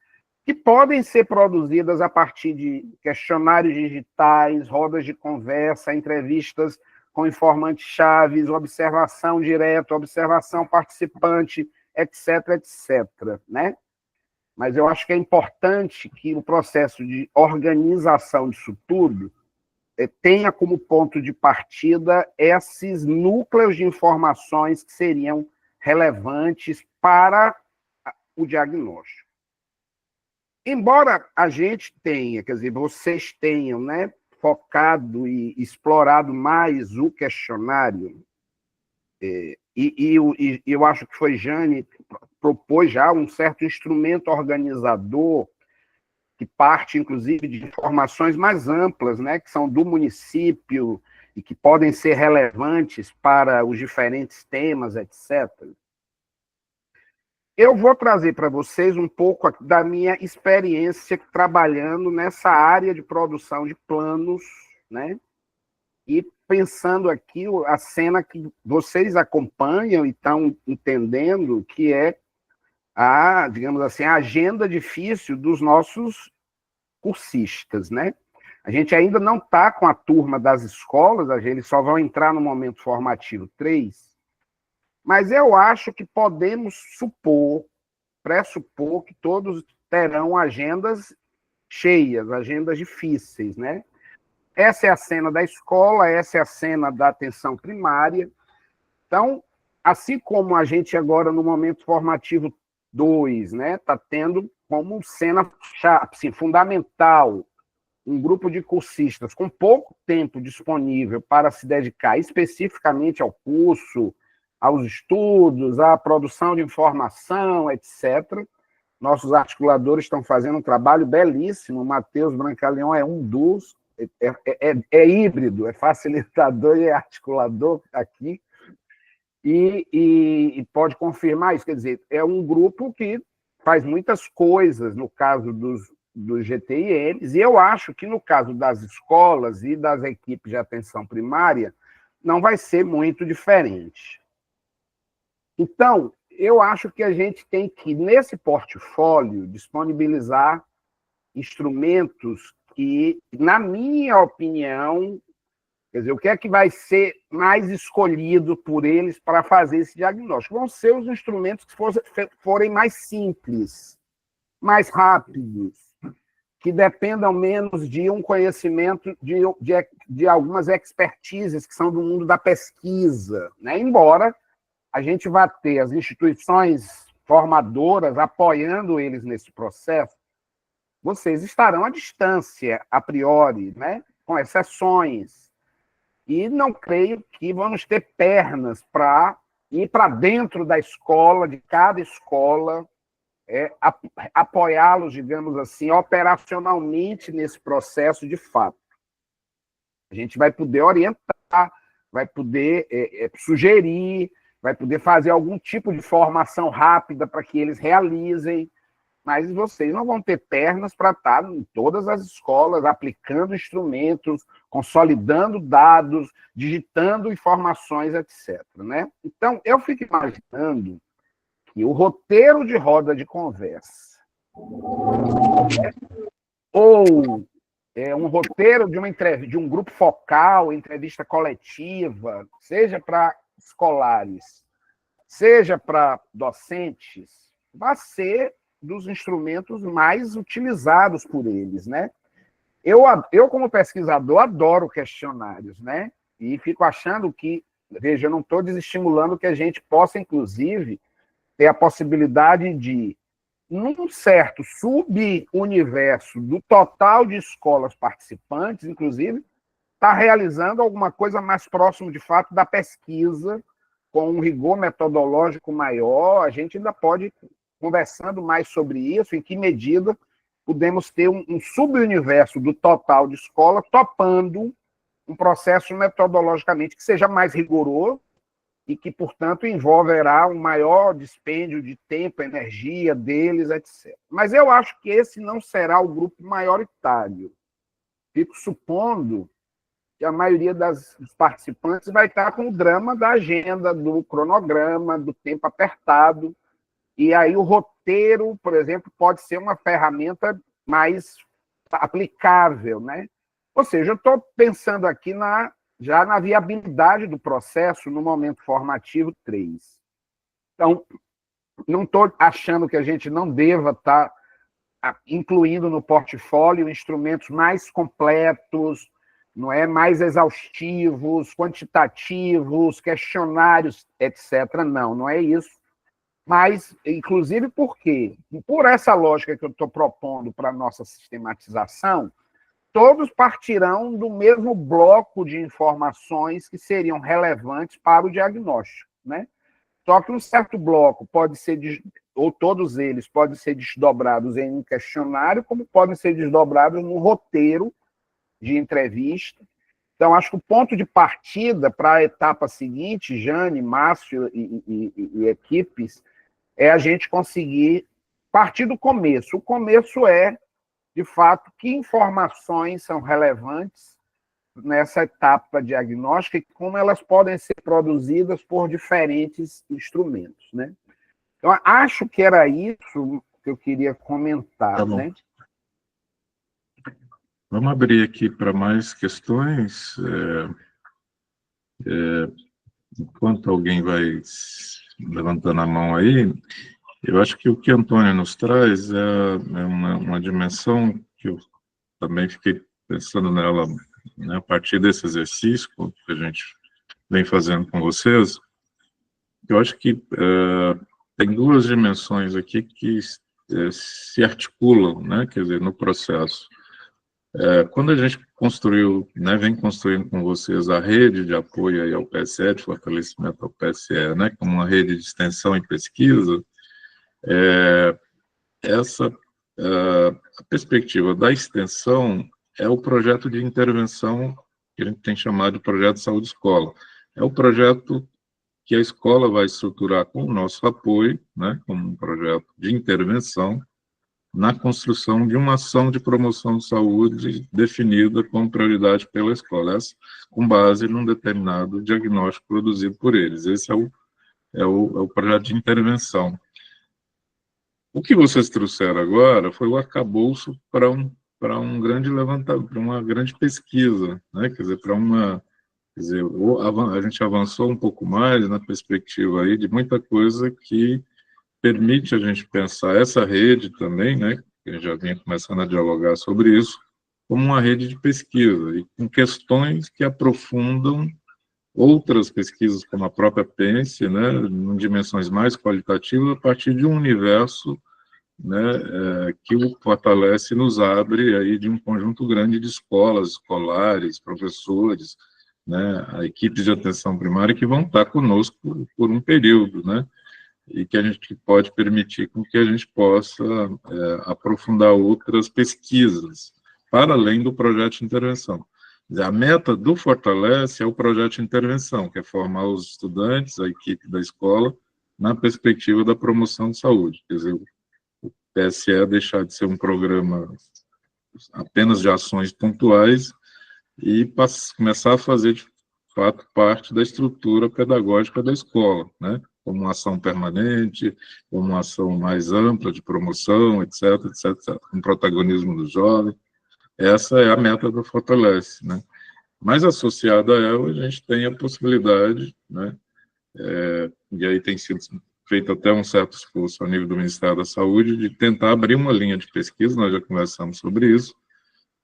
que podem ser produzidas a partir de questionários digitais, rodas de conversa, entrevistas com informantes chaves, observação direta, observação participante, etc., etc., né? Mas eu acho que é importante que o processo de organização disso tudo tenha como ponto de partida esses núcleos de informações que seriam relevantes para o diagnóstico. Embora a gente tenha, quer dizer, vocês tenham, né, focado e explorado mais o questionário, e eu acho que foi Jane que propôs já um certo instrumento organizador que parte, inclusive, de informações mais amplas, né, que são do município e que podem ser relevantes para os diferentes temas, etc. Eu vou trazer para vocês um pouco da minha experiência trabalhando nessa área de produção de planos, né, e pensando aqui a cena que vocês acompanham e estão entendendo, que é digamos assim, a agenda difícil dos nossos cursistas, né? A gente ainda não está com a turma das escolas, eles só vão entrar no momento formativo 3, mas eu acho que podemos pressupor que todos terão agendas cheias, agendas difíceis, né? Essa é a cena da escola, essa é a cena da atenção primária. Então, assim como a gente agora, no momento formativo 2, né, está tendo como cena assim, fundamental um grupo de cursistas com pouco tempo disponível para se dedicar especificamente ao curso, aos estudos, à produção de informação, etc. Nossos articuladores estão fazendo um trabalho belíssimo, o Matheus Brancaleon é um dos, é híbrido, é facilitador e é articulador aqui, e pode confirmar isso, quer dizer, é um grupo que faz muitas coisas no caso dos GTIMs, e eu acho que no caso das escolas e das equipes de atenção primária, não vai ser muito diferente. Então, eu acho que a gente tem que, nesse portfólio, disponibilizar instrumentos que, na minha opinião, Quer dizer, o que é que vai ser mais escolhido por eles para fazer esse diagnóstico? Vão ser os instrumentos que forem mais simples, mais rápidos, que dependam menos de um conhecimento de algumas expertises que são do mundo da pesquisa, né? Embora a gente vá ter as instituições formadoras apoiando eles nesse processo, vocês estarão à distância, a priori, né? Com exceções. E não creio que vamos ter pernas para ir para dentro da escola, de cada escola, apoiá-los, digamos assim, operacionalmente nesse processo de fato. A gente vai poder orientar, vai poder sugerir, vai poder fazer algum tipo de formação rápida para que eles realizem, mas vocês não vão ter pernas para estar em todas as escolas, aplicando instrumentos, consolidando dados, digitando informações, etc. Né? Então, eu fico imaginando que o roteiro de roda de conversa, ou um roteiro de uma entrevista, de um grupo focal, entrevista coletiva, seja para escolares, seja para docentes, vai ser dos instrumentos mais utilizados por eles, né? Eu como pesquisador, adoro questionários, né? E fico achando que, veja, eu não estou desestimulando que a gente possa, inclusive, ter a possibilidade de, num certo subuniverso do total de escolas participantes, inclusive, estar realizando alguma coisa mais próximo, de fato, da pesquisa, com um rigor metodológico maior. A gente ainda pode, conversando mais sobre isso, em que medida podemos ter um subuniverso do total de escola topando um processo metodologicamente que seja mais rigoroso e que, portanto, envolverá um maior dispêndio de tempo, energia deles, etc. Mas eu acho que esse não será o grupo maioritário. Fico supondo que a maioria dos participantes vai estar com o drama da agenda, do cronograma, do tempo apertado, e aí o roteiro, por exemplo, pode ser uma ferramenta mais aplicável, né? Ou seja, eu estou pensando aqui já na viabilidade do processo no momento formativo 3. Então, não estou achando que a gente não deva estar incluindo no portfólio instrumentos mais completos, não é, mais exaustivos, quantitativos, questionários, etc. Não é isso. Mas, inclusive, por quê? Por essa lógica que eu estou propondo para a nossa sistematização, todos partirão do mesmo bloco de informações que seriam relevantes para o diagnóstico, né? Só que um certo bloco pode ser, ou todos eles podem ser desdobrados em um questionário, como podem ser desdobrados num roteiro de entrevista. Então, acho que o ponto de partida para a etapa seguinte, Jane, Márcio e equipes, é a gente conseguir partir do começo. O começo é, de fato, que informações são relevantes nessa etapa diagnóstica e como elas podem ser produzidas por diferentes instrumentos, né? Então, acho que era isso que eu queria comentar, Tá bom. Né? Vamos abrir aqui para mais questões. Enquanto alguém vai levantando a mão aí, eu acho que o que a Antônia nos traz é uma dimensão que eu também fiquei pensando nela, né, a partir desse exercício que a gente vem fazendo com vocês. Eu acho que tem duas dimensões aqui que se articulam, né, quer dizer, no processo. Quando a gente construiu, né, vem construindo com vocês a rede de apoio aí ao PSE, de fortalecimento ao PSE, né, como uma rede de extensão e pesquisa, a perspectiva da extensão é o projeto de intervenção que a gente tem chamado de projeto Saúde Escola. É o projeto que a escola vai estruturar com o nosso apoio, né, como um projeto de intervenção, na construção de uma ação de promoção de saúde definida como prioridade pela escola, com base num determinado diagnóstico produzido por eles. Esse é o projeto de intervenção. O que vocês trouxeram agora foi o arcabouço para um grande levantamento, para uma grande pesquisa, né? Quer dizer, para uma Quer dizer, a gente avançou um pouco mais na perspectiva aí de muita coisa que permite a gente pensar essa rede também, né, que a gente já vinha começando a dialogar sobre isso, como uma rede de pesquisa, e com questões que aprofundam outras pesquisas, como a própria PENSE, né, em dimensões mais qualitativas, a partir de um universo, né, que o fortalece e nos abre aí de um conjunto grande de escolas, escolares, professores, né, a equipes de atenção primária que vão estar conosco por um período, né, e que a gente pode permitir com que a gente possa aprofundar outras pesquisas, para além do projeto de intervenção. A meta do Fortalece é o projeto de intervenção, que é formar os estudantes, a equipe da escola, na perspectiva da promoção de saúde. Quer dizer, o PSE deixar de ser um programa apenas de ações pontuais e começar a fazer, de fato, parte da estrutura pedagógica da escola, né? Como uma ação permanente, como uma ação mais ampla de promoção, etc., etc., com protagonismo do jovem. Essa é a meta do Fortalece, né? Mas associada a ela, a gente tem a possibilidade, né? E aí tem sido feito até um certo esforço a nível do Ministério da Saúde de tentar abrir uma linha de pesquisa, nós já conversamos sobre isso,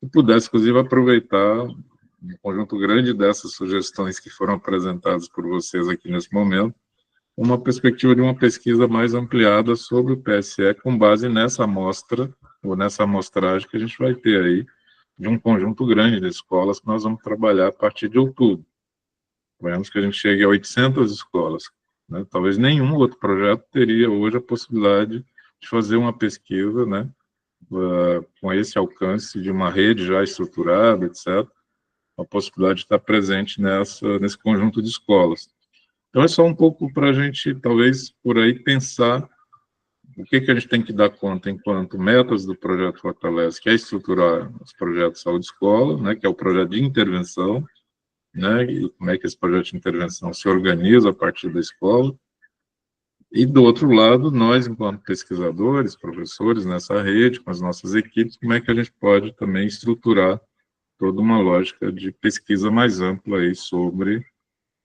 e pudesse, inclusive, aproveitar um conjunto grande dessas sugestões que foram apresentadas por vocês aqui nesse momento, uma perspectiva de uma pesquisa mais ampliada sobre o PSE, com base nessa amostra, ou nessa amostragem que a gente vai ter aí, de um conjunto grande de escolas que nós vamos trabalhar a partir de outubro. Esperamos que a gente chegue a 800 escolas, né? Talvez nenhum outro projeto teria hoje a possibilidade de fazer uma pesquisa, né, com esse alcance de uma rede já estruturada, etc., a possibilidade de estar presente nesse conjunto de escolas. Então, é só um pouco para a gente, talvez, por aí, pensar o que a gente tem que dar conta enquanto metas do projeto Fortalece, que é estruturar os projetos de saúde escola, né, que é o projeto de intervenção, né, e como é que esse projeto de intervenção se organiza a partir da escola. E, do outro lado, nós, enquanto pesquisadores, professores, nessa rede, com as nossas equipes, como é que a gente pode também estruturar toda uma lógica de pesquisa mais ampla aí sobre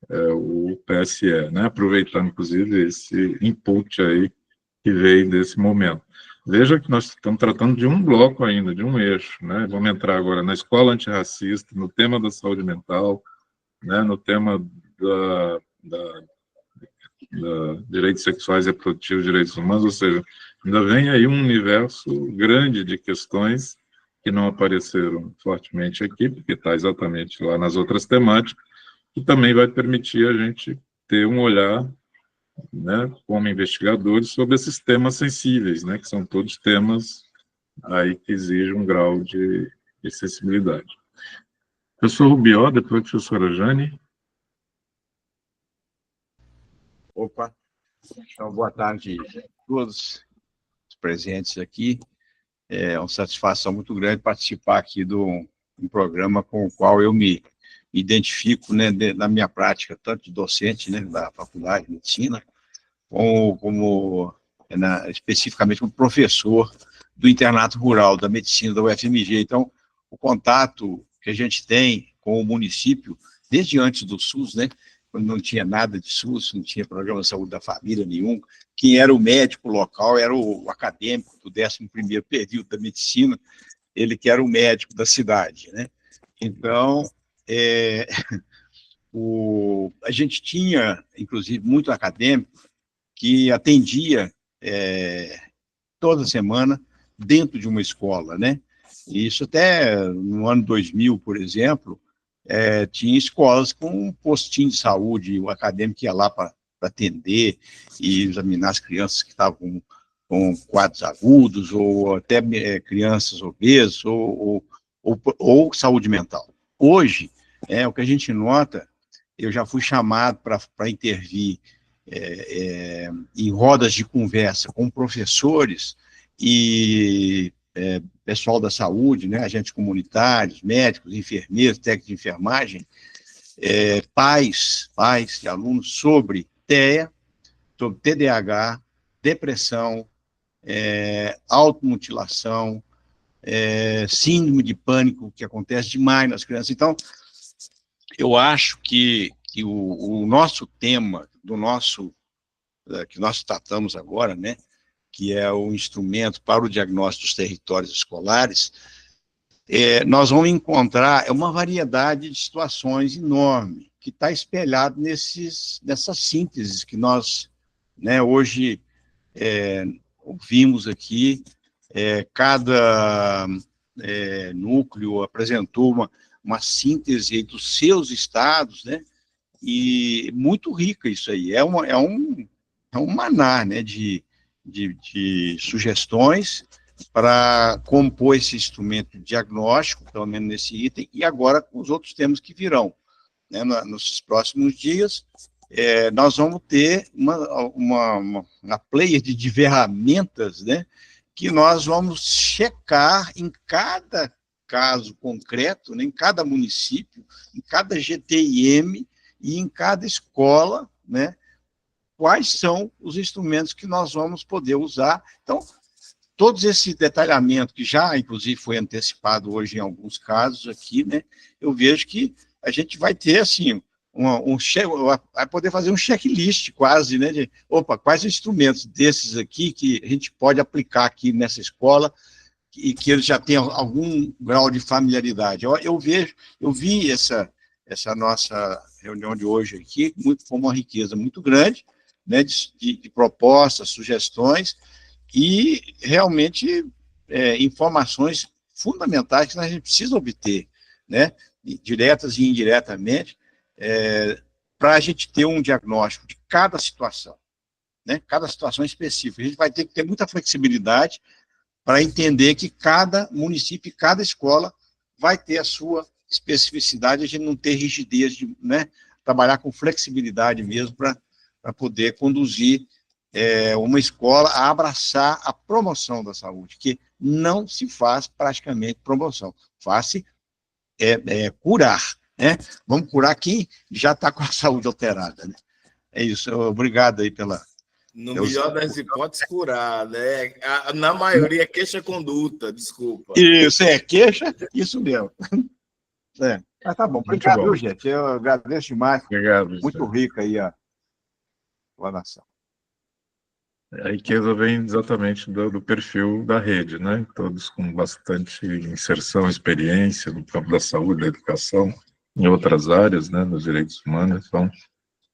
o PSE, né, aproveitando, inclusive, esse input aí que veio desse momento. Veja que nós estamos tratando de um bloco ainda, de um eixo, né, vamos entrar agora na escola antirracista, no tema da saúde mental, né, no tema da direitos sexuais e reprodutivos, direitos humanos, ou seja, ainda vem aí um universo grande de questões que não apareceram fortemente aqui, porque está exatamente lá nas outras temáticas, que também vai permitir a gente ter um olhar, né, como investigadores, sobre esses temas sensíveis, né, que são todos temas aí que exigem um grau de sensibilidade. Professor Rubió, depois a professora Jane. Opa, então, boa tarde a todos os presentes aqui. É uma satisfação muito grande participar aqui de um programa com o qual eu me identifico, né, na minha prática, tanto de docente, né, da Faculdade de Medicina, especificamente como professor do internato rural da medicina da UFMG. Então, o contato que a gente tem com o município, desde antes do SUS, né, quando não tinha nada de SUS, não tinha programa de saúde da família nenhum, quem era o médico local era o acadêmico do 11º período da medicina, ele que era o médico da cidade, né? Então, a gente tinha, inclusive, muito acadêmico que atendia toda semana dentro de uma escola, né? E isso até no ano 2000, por exemplo, tinha escolas com um postinho de saúde, o acadêmico ia lá para atender e examinar as crianças que estavam com quadros agudos, ou até crianças obesas, ou saúde mental. Hoje, o que a gente nota, eu já fui chamado para intervir em rodas de conversa com professores e pessoal da saúde, né, agentes comunitários, médicos, enfermeiros, técnicos de enfermagem, pais de alunos sobre TEA, sobre TDAH, depressão, automutilação, síndrome de pânico, que acontece demais nas crianças. Então, eu acho que o nosso tema, que nós tratamos agora, né, que é o instrumento para o diagnóstico dos territórios escolares, nós vamos encontrar uma variedade de situações enorme, que está espelhado nessas sínteses que nós, né, hoje ouvimos aqui. Cada núcleo apresentou uma síntese dos seus estados, né, e muito rica isso aí. É um maná, né, de sugestões para compor esse instrumento diagnóstico, pelo menos nesse item, e agora com os outros temas que virão, né, nos próximos dias. Nós vamos ter uma player de ferramentas, né, que nós vamos checar em cada caso concreto, né, em cada município, em cada GTIM e em cada escola, né, quais são os instrumentos que nós vamos poder usar. Então, todos esse detalhamento que já, inclusive, foi antecipado hoje em alguns casos aqui, né, eu vejo que a gente vai ter, assim, vai poder fazer um checklist quase, né, de, quais instrumentos desses aqui que a gente pode aplicar aqui nessa escola e que eles já tenham algum grau de familiaridade. Eu vi essa nossa reunião de hoje aqui como uma riqueza muito grande, né, de propostas, sugestões e realmente informações fundamentais que a gente precisa obter, né, diretas e indiretamente, para a gente ter um diagnóstico de cada situação, né, cada situação específica. A gente vai ter que ter muita flexibilidade para entender que cada município e cada escola vai ter a sua especificidade, a gente não ter rigidez, né, trabalhar com flexibilidade mesmo para poder conduzir uma escola a abraçar a promoção da saúde, que não se faz praticamente promoção, faz-se curar, né? Vamos curar quem já está com a saúde alterada, né? É isso, obrigado aí pela... No melhor das hipóteses, curar, né? Na maioria, queixa-conduta, desculpa. Isso, queixa, isso mesmo. Mas tá bom, obrigado, viu, gente? Eu agradeço demais. Obrigado. Muito rica aí a explanação. A riqueza vem exatamente do perfil da rede, né? Todos com bastante inserção, experiência no campo da saúde, da educação, em outras áreas, né, nos direitos humanos. Então,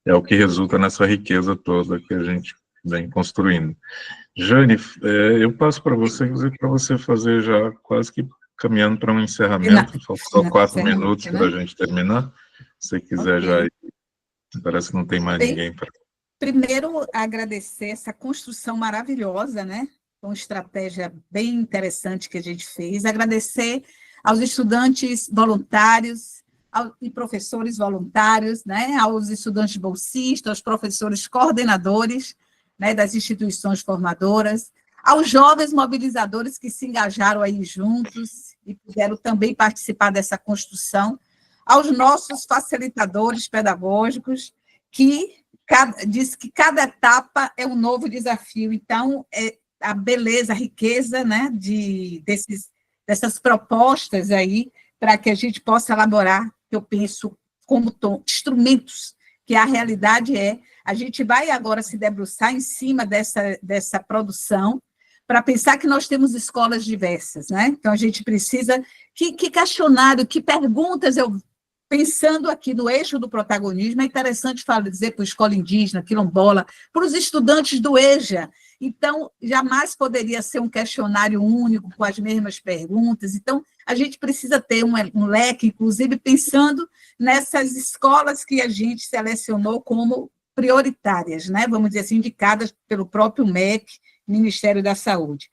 é o que resulta nessa riqueza toda que a gente vem construindo. Jane, eu passo para você, inclusive, para você fazer já quase que caminhando para um encerramento, faltam 4 minutos para a gente terminar. Se você quiser já ir, parece que não tem mais ninguém para... Primeiro, agradecer essa construção maravilhosa, né? Uma estratégia bem interessante que a gente fez. Agradecer aos estudantes voluntários e professores voluntários, né? Aos estudantes bolsistas, aos professores coordenadores, né, das instituições formadoras, aos jovens mobilizadores que se engajaram aí juntos e puderam também participar dessa construção, aos nossos facilitadores pedagógicos, que diz que cada etapa é um novo desafio. Então, a beleza, a riqueza, né, dessas propostas aí, para que a gente possa elaborar, que eu penso como instrumentos, que a realidade a gente vai agora se debruçar em cima dessa produção, para pensar que nós temos escolas diversas, né? Então, a gente precisa... Que questionário, que perguntas pensando aqui no eixo do protagonismo, é interessante dizer para a escola indígena, quilombola, para os estudantes do EJA. Então, jamais poderia ser um questionário único, com as mesmas perguntas. Então, a gente precisa ter um leque, inclusive, pensando nessas escolas que a gente selecionou como prioritárias, né? Vamos dizer assim, indicadas pelo próprio MEC, Ministério da Saúde.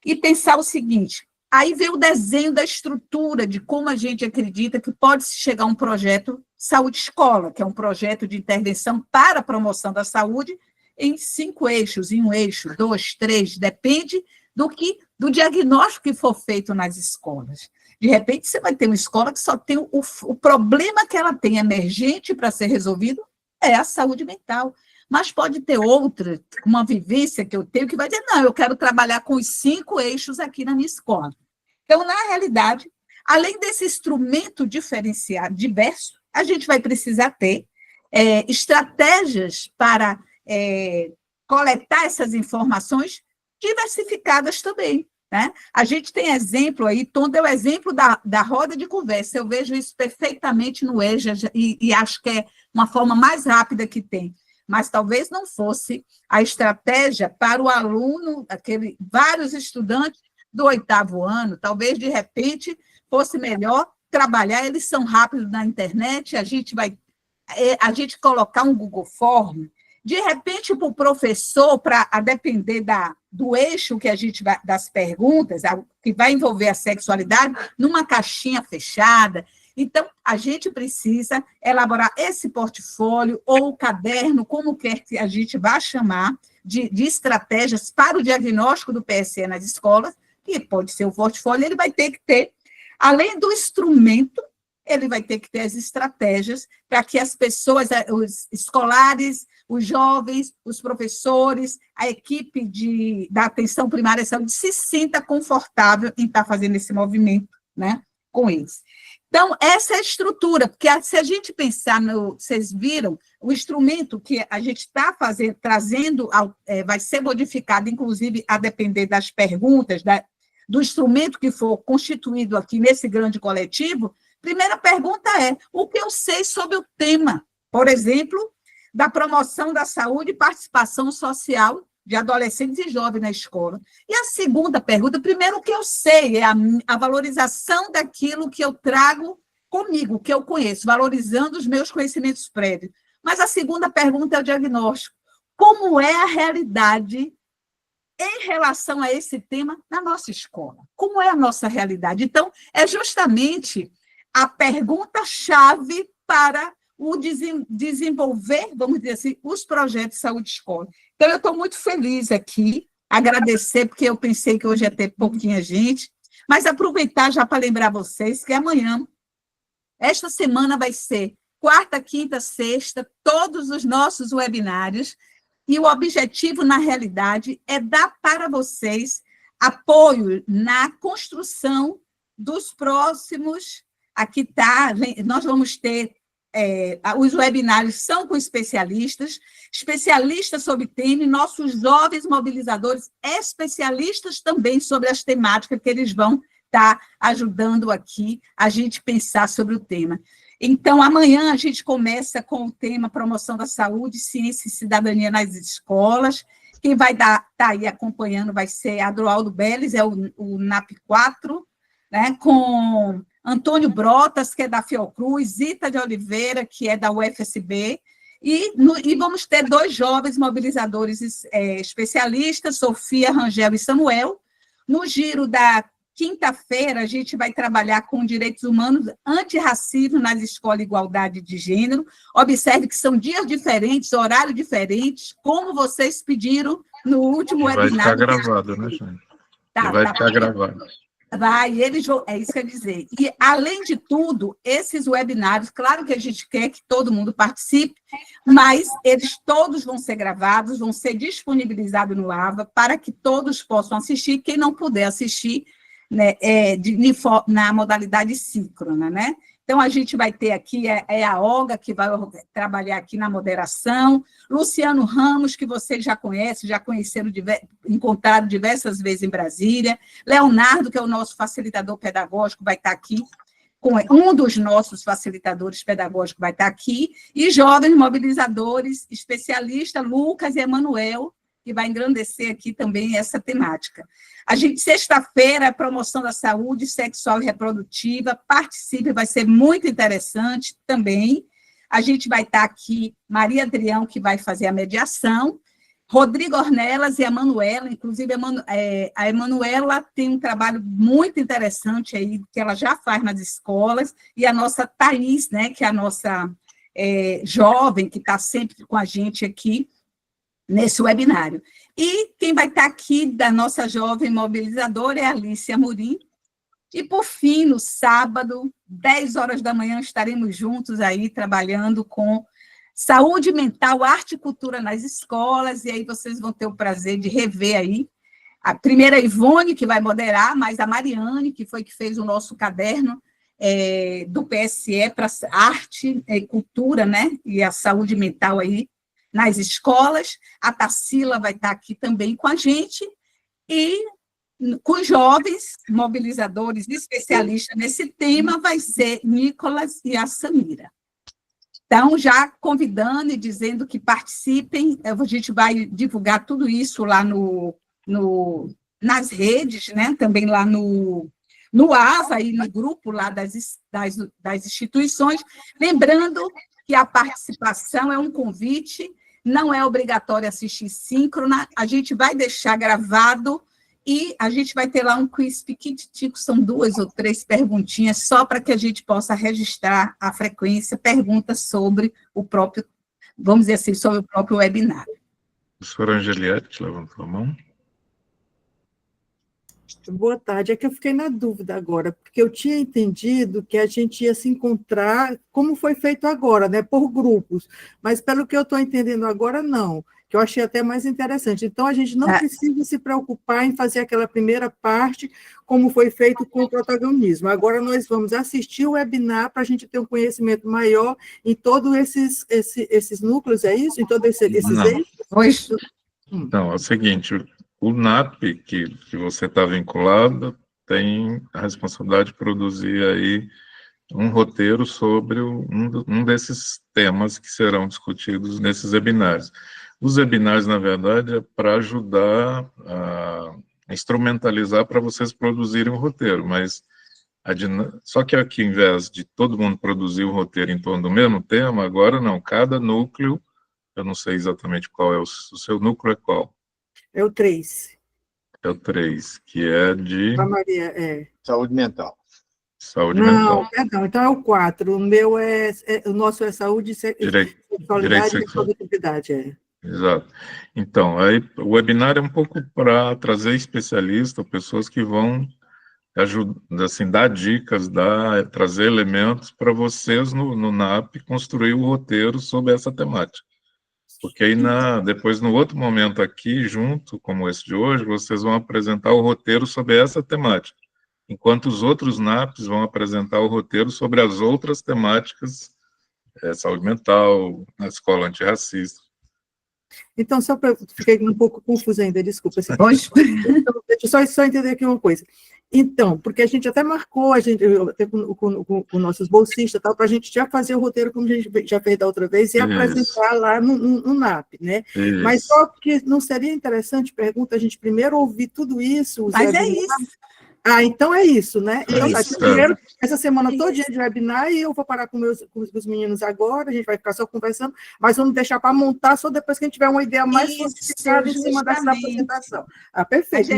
E pensar o seguinte... Aí vem o desenho da estrutura, de como a gente acredita que pode se chegar a um projeto Saúde Escola, que é um projeto de intervenção para a promoção da saúde em 5 eixos, em um eixo, 2, 3, depende do diagnóstico que for feito nas escolas. De repente, você vai ter uma escola que só tem o problema que ela tem emergente para ser resolvido é a saúde mental. Mas pode ter outra, uma vivência que eu tenho, que vai dizer, não, eu quero trabalhar com os 5 eixos aqui na minha escola. Então, na realidade, além desse instrumento diferenciado, diverso, a gente vai precisar ter estratégias para coletar essas informações diversificadas também, né? A gente tem exemplo aí, Tom deu exemplo da roda de conversa, eu vejo isso perfeitamente no EJA, e acho que é uma forma mais rápida que tem, mas talvez não fosse a estratégia para o aluno, vários estudantes do 8º ano, talvez, de repente, fosse melhor trabalhar, eles são rápidos na internet, a gente colocar um Google Form, de repente, para o professor, a depender do eixo que a gente vai, das perguntas, que vai envolver a sexualidade, numa caixinha fechada. Então, a gente precisa elaborar esse portfólio ou o caderno, como quer que a gente vá chamar, de estratégias para o diagnóstico do PSE nas escolas, que pode ser o portfólio, ele vai ter que ter, além do instrumento, ele vai ter que ter as estratégias para que as pessoas, os escolares, os jovens, os professores, a equipe da atenção primária à saúde se sinta confortável em estar fazendo esse movimento, né, com eles. Então, essa é a estrutura, porque se a gente pensar vocês viram, o instrumento que a gente está trazendo, vai ser modificado, inclusive, a depender das perguntas, do instrumento que for constituído aqui nesse grande coletivo. Primeira pergunta é, o que eu sei sobre o tema, por exemplo, da promoção da saúde e participação social de adolescentes e jovens na escola. E a segunda pergunta, primeiro, o que eu sei, é a valorização daquilo que eu trago comigo, que eu conheço, valorizando os meus conhecimentos prévios. Mas a segunda pergunta é o diagnóstico. Como é a realidade em relação a esse tema na nossa escola? Como é a nossa realidade? Então, é justamente a pergunta-chave para o desenvolver, vamos dizer assim, os projetos de saúde escola. Então, eu estou muito feliz aqui, agradecer, porque eu pensei que hoje ia ter pouquinha gente, mas aproveitar já para lembrar vocês que amanhã, esta semana vai ser quarta, quinta, sexta, todos os nossos webinários, e o objetivo, na realidade, é dar para vocês apoio na construção dos próximos. Aqui está, nós vamos ter, os webinários são com especialistas sobre tema, e nossos jovens mobilizadores, especialistas também sobre as temáticas que eles vão estar ajudando aqui a gente pensar sobre o tema. Então, amanhã a gente começa com o tema Promoção da Saúde, Ciência e Cidadania nas Escolas. Quem vai estar aí acompanhando vai ser Adroaldo Beles, é o NAP 4, né, com Antônio Brotas, que é da Fiocruz, Zita de Oliveira, que é da UFSB, e vamos ter 2 jovens mobilizadores especialistas, Sofia, Rangel e Samuel. No giro da quinta-feira, a gente vai trabalhar com direitos humanos, antirracismo nas escolas e igualdade de gênero. Observe que são dias diferentes, horários diferentes, como vocês pediram no último webinar. Vai ficar gravado, né, gente? Vai ficar gravado. Vai, é isso que eu ia dizer. E, além de tudo, esses webinários, claro que a gente quer que todo mundo participe, mas eles todos vão ser gravados, vão ser disponibilizados no AVA, para que todos possam assistir. Quem não puder assistir, né, na modalidade síncrona, né? Então, a gente vai ter aqui, a Olga, que vai trabalhar aqui na moderação, Luciano Ramos, que vocês já conhecem, já conheceram, encontraram diversas vezes em Brasília, Leonardo, que é o nosso facilitador pedagógico, vai estar aqui, com um dos nossos facilitadores pedagógicos vai estar aqui, e jovens mobilizadores, especialistas, Lucas e Emanuel, que vai engrandecer aqui também essa temática. A gente, sexta-feira, a promoção da saúde sexual e reprodutiva, participe, vai ser muito interessante também. A gente vai estar aqui, Maria Adrião, que vai fazer a mediação, Rodrigo Ornelas e a Manuela, inclusive a Emanuela tem um trabalho muito interessante aí, que ela já faz nas escolas, e a nossa Thaís, né, que é a nossa jovem, que está sempre com a gente aqui, nesse webinário. E quem vai estar aqui da nossa jovem mobilizadora é a Alice Amorim. E, por fim, no sábado, 10 horas da manhã, estaremos juntos aí, trabalhando com saúde mental, arte e cultura nas escolas, e aí vocês vão ter o prazer de rever aí a primeira Ivone, que vai moderar, mas a Mariane, que foi que fez o nosso caderno do PSE para arte e cultura, né? E a saúde mental aí nas escolas. A Tarsila vai estar aqui também com a gente, e com jovens mobilizadores especialistas nesse tema vai ser Nicolas e a Samira. Então, já convidando e dizendo que participem, a gente vai divulgar tudo isso lá nas redes, né? Também lá no ASA e no grupo lá das instituições, lembrando que a participação é um convite, não é obrigatório assistir síncrona, a gente vai deixar gravado e a gente vai ter lá um quiz pequititico, são 2 ou 3 perguntinhas, só para que a gente possa registrar a frequência, perguntas sobre o próprio, vamos dizer assim, sobre o próprio webinar. Professora Angeliette levantou a mão. Boa tarde, é que eu fiquei na dúvida agora, porque eu tinha entendido que a gente ia se encontrar, como foi feito agora, né, por grupos, mas pelo que eu estou entendendo agora, não, que eu achei até mais interessante. Então, a gente não precisa se preocupar em fazer aquela primeira parte, como foi feito com o protagonismo. Agora, nós vamos assistir o webinar para a gente ter um conhecimento maior em todos esses núcleos, é isso? Em todos esses eixos? Não, é o seguinte, o NAP, que você está vinculado, tem a responsabilidade de produzir aí um roteiro sobre um desses temas que serão discutidos nesses webinários. Os webinários, na verdade, é para ajudar a instrumentalizar para vocês produzirem um roteiro, mas só que aqui, ao invés de todo mundo produzir o roteiro em torno do mesmo tema, agora não, cada núcleo, eu não sei exatamente qual é o seu núcleo, é qual? É o 3. É o 3, que é de... Maria, Saúde mental. Saúde mental. Não, perdão, então é o 4. O meu o nosso é saúde, sexualidade e reprodutividade. Exato. Então, aí o webinar é um pouco para trazer especialistas, pessoas que vão ajudar, assim, dar dicas, trazer elementos para vocês no NAP construir o roteiro sobre essa temática. Porque aí, depois, no outro momento aqui, junto, como esse de hoje, vocês vão apresentar o roteiro sobre essa temática, enquanto os outros NAPs vão apresentar o roteiro sobre as outras temáticas, saúde mental, na escola antirracista. Então, fiquei um pouco confusa ainda, desculpa. Então, deixa eu só entender aqui uma coisa. Então, porque a gente até marcou, até com nossos bolsistas, para a gente já fazer o roteiro, como a gente já fez da outra vez, e apresentar lá no NAP, né? Isso. Mas só que não seria interessante, a gente primeiro ouvir tudo isso... Mas é isso. Então é isso, né? Então, isso. Primeiro, essa semana todinha de webinar, e eu vou parar com os meninos agora, a gente vai ficar só conversando, mas vamos deixar para montar só depois que a gente tiver uma ideia mais sofisticada em cima dessa apresentação. Perfeito.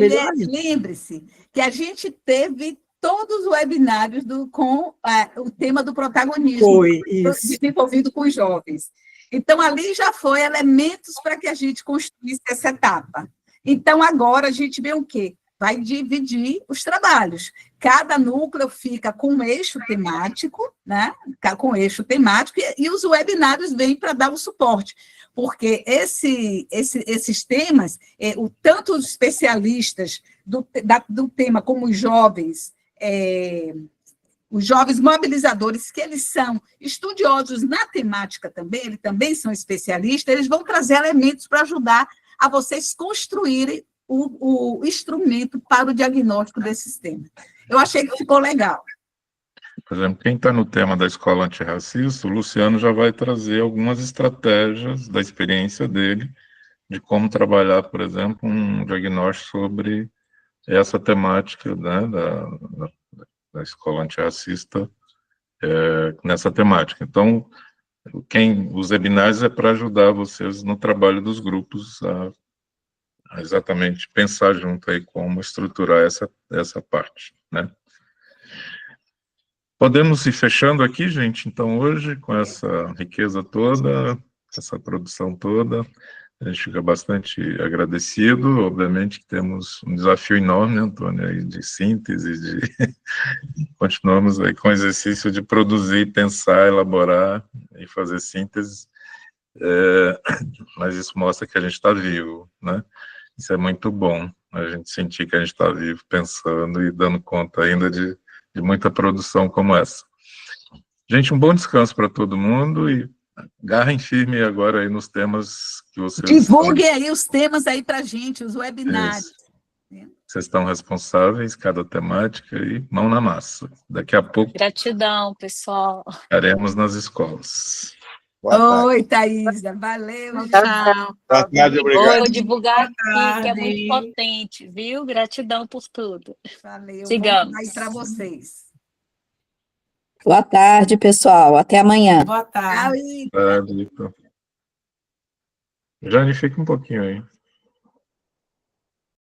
Lembre-se que a gente teve todos os webinários com o tema do protagonismo desenvolvido com os jovens. Então, ali já foi elementos para que a gente construísse essa etapa. Então, agora a gente vê o quê? Vai dividir os trabalhos. Cada núcleo fica com um eixo temático, né? Com eixo temático, e os webinários vêm para dar o suporte, porque esses temas, tanto os especialistas do tema como os jovens mobilizadores, que eles são estudiosos na temática também, eles também são especialistas, eles vão trazer elementos para ajudar a vocês construírem o instrumento para o diagnóstico desses temas. Eu achei que ficou legal. Por exemplo, quem está no tema da escola antirracista, o Luciano já vai trazer algumas estratégias da experiência dele, de como trabalhar, por exemplo, um diagnóstico sobre essa temática, né, da escola antirracista nessa temática. Então, os webinários é para ajudar vocês no trabalho dos grupos a exatamente pensar junto aí como estruturar essa parte, né? Podemos ir fechando aqui, gente, então, hoje, com essa riqueza toda, essa produção toda, a gente fica bastante agradecido, obviamente que temos um desafio enorme, né, Antônio, aí de síntese, continuamos aí com o exercício de produzir, pensar, elaborar e fazer síntese, mas isso mostra que a gente está vivo, né? Isso é muito bom, a gente sentir que a gente está vivo, pensando e dando conta ainda de muita produção como essa. Gente, um bom descanso para todo mundo e agarrem firme agora aí nos temas que vocês... Divulguem aí os temas aí para a gente, os webinários. Vocês estão responsáveis, cada temática, e mão na massa. Daqui a pouco... Gratidão, pessoal. Estaremos nas escolas. Oi, Thaisa. Valeu, tchau. Boa tarde, obrigado. Vou divulgar aqui, que é muito potente, viu? Gratidão por tudo. Valeu. Sigamos. Aí para vocês. Boa tarde, pessoal. Até amanhã. Boa tarde. Jane, fica um pouquinho aí.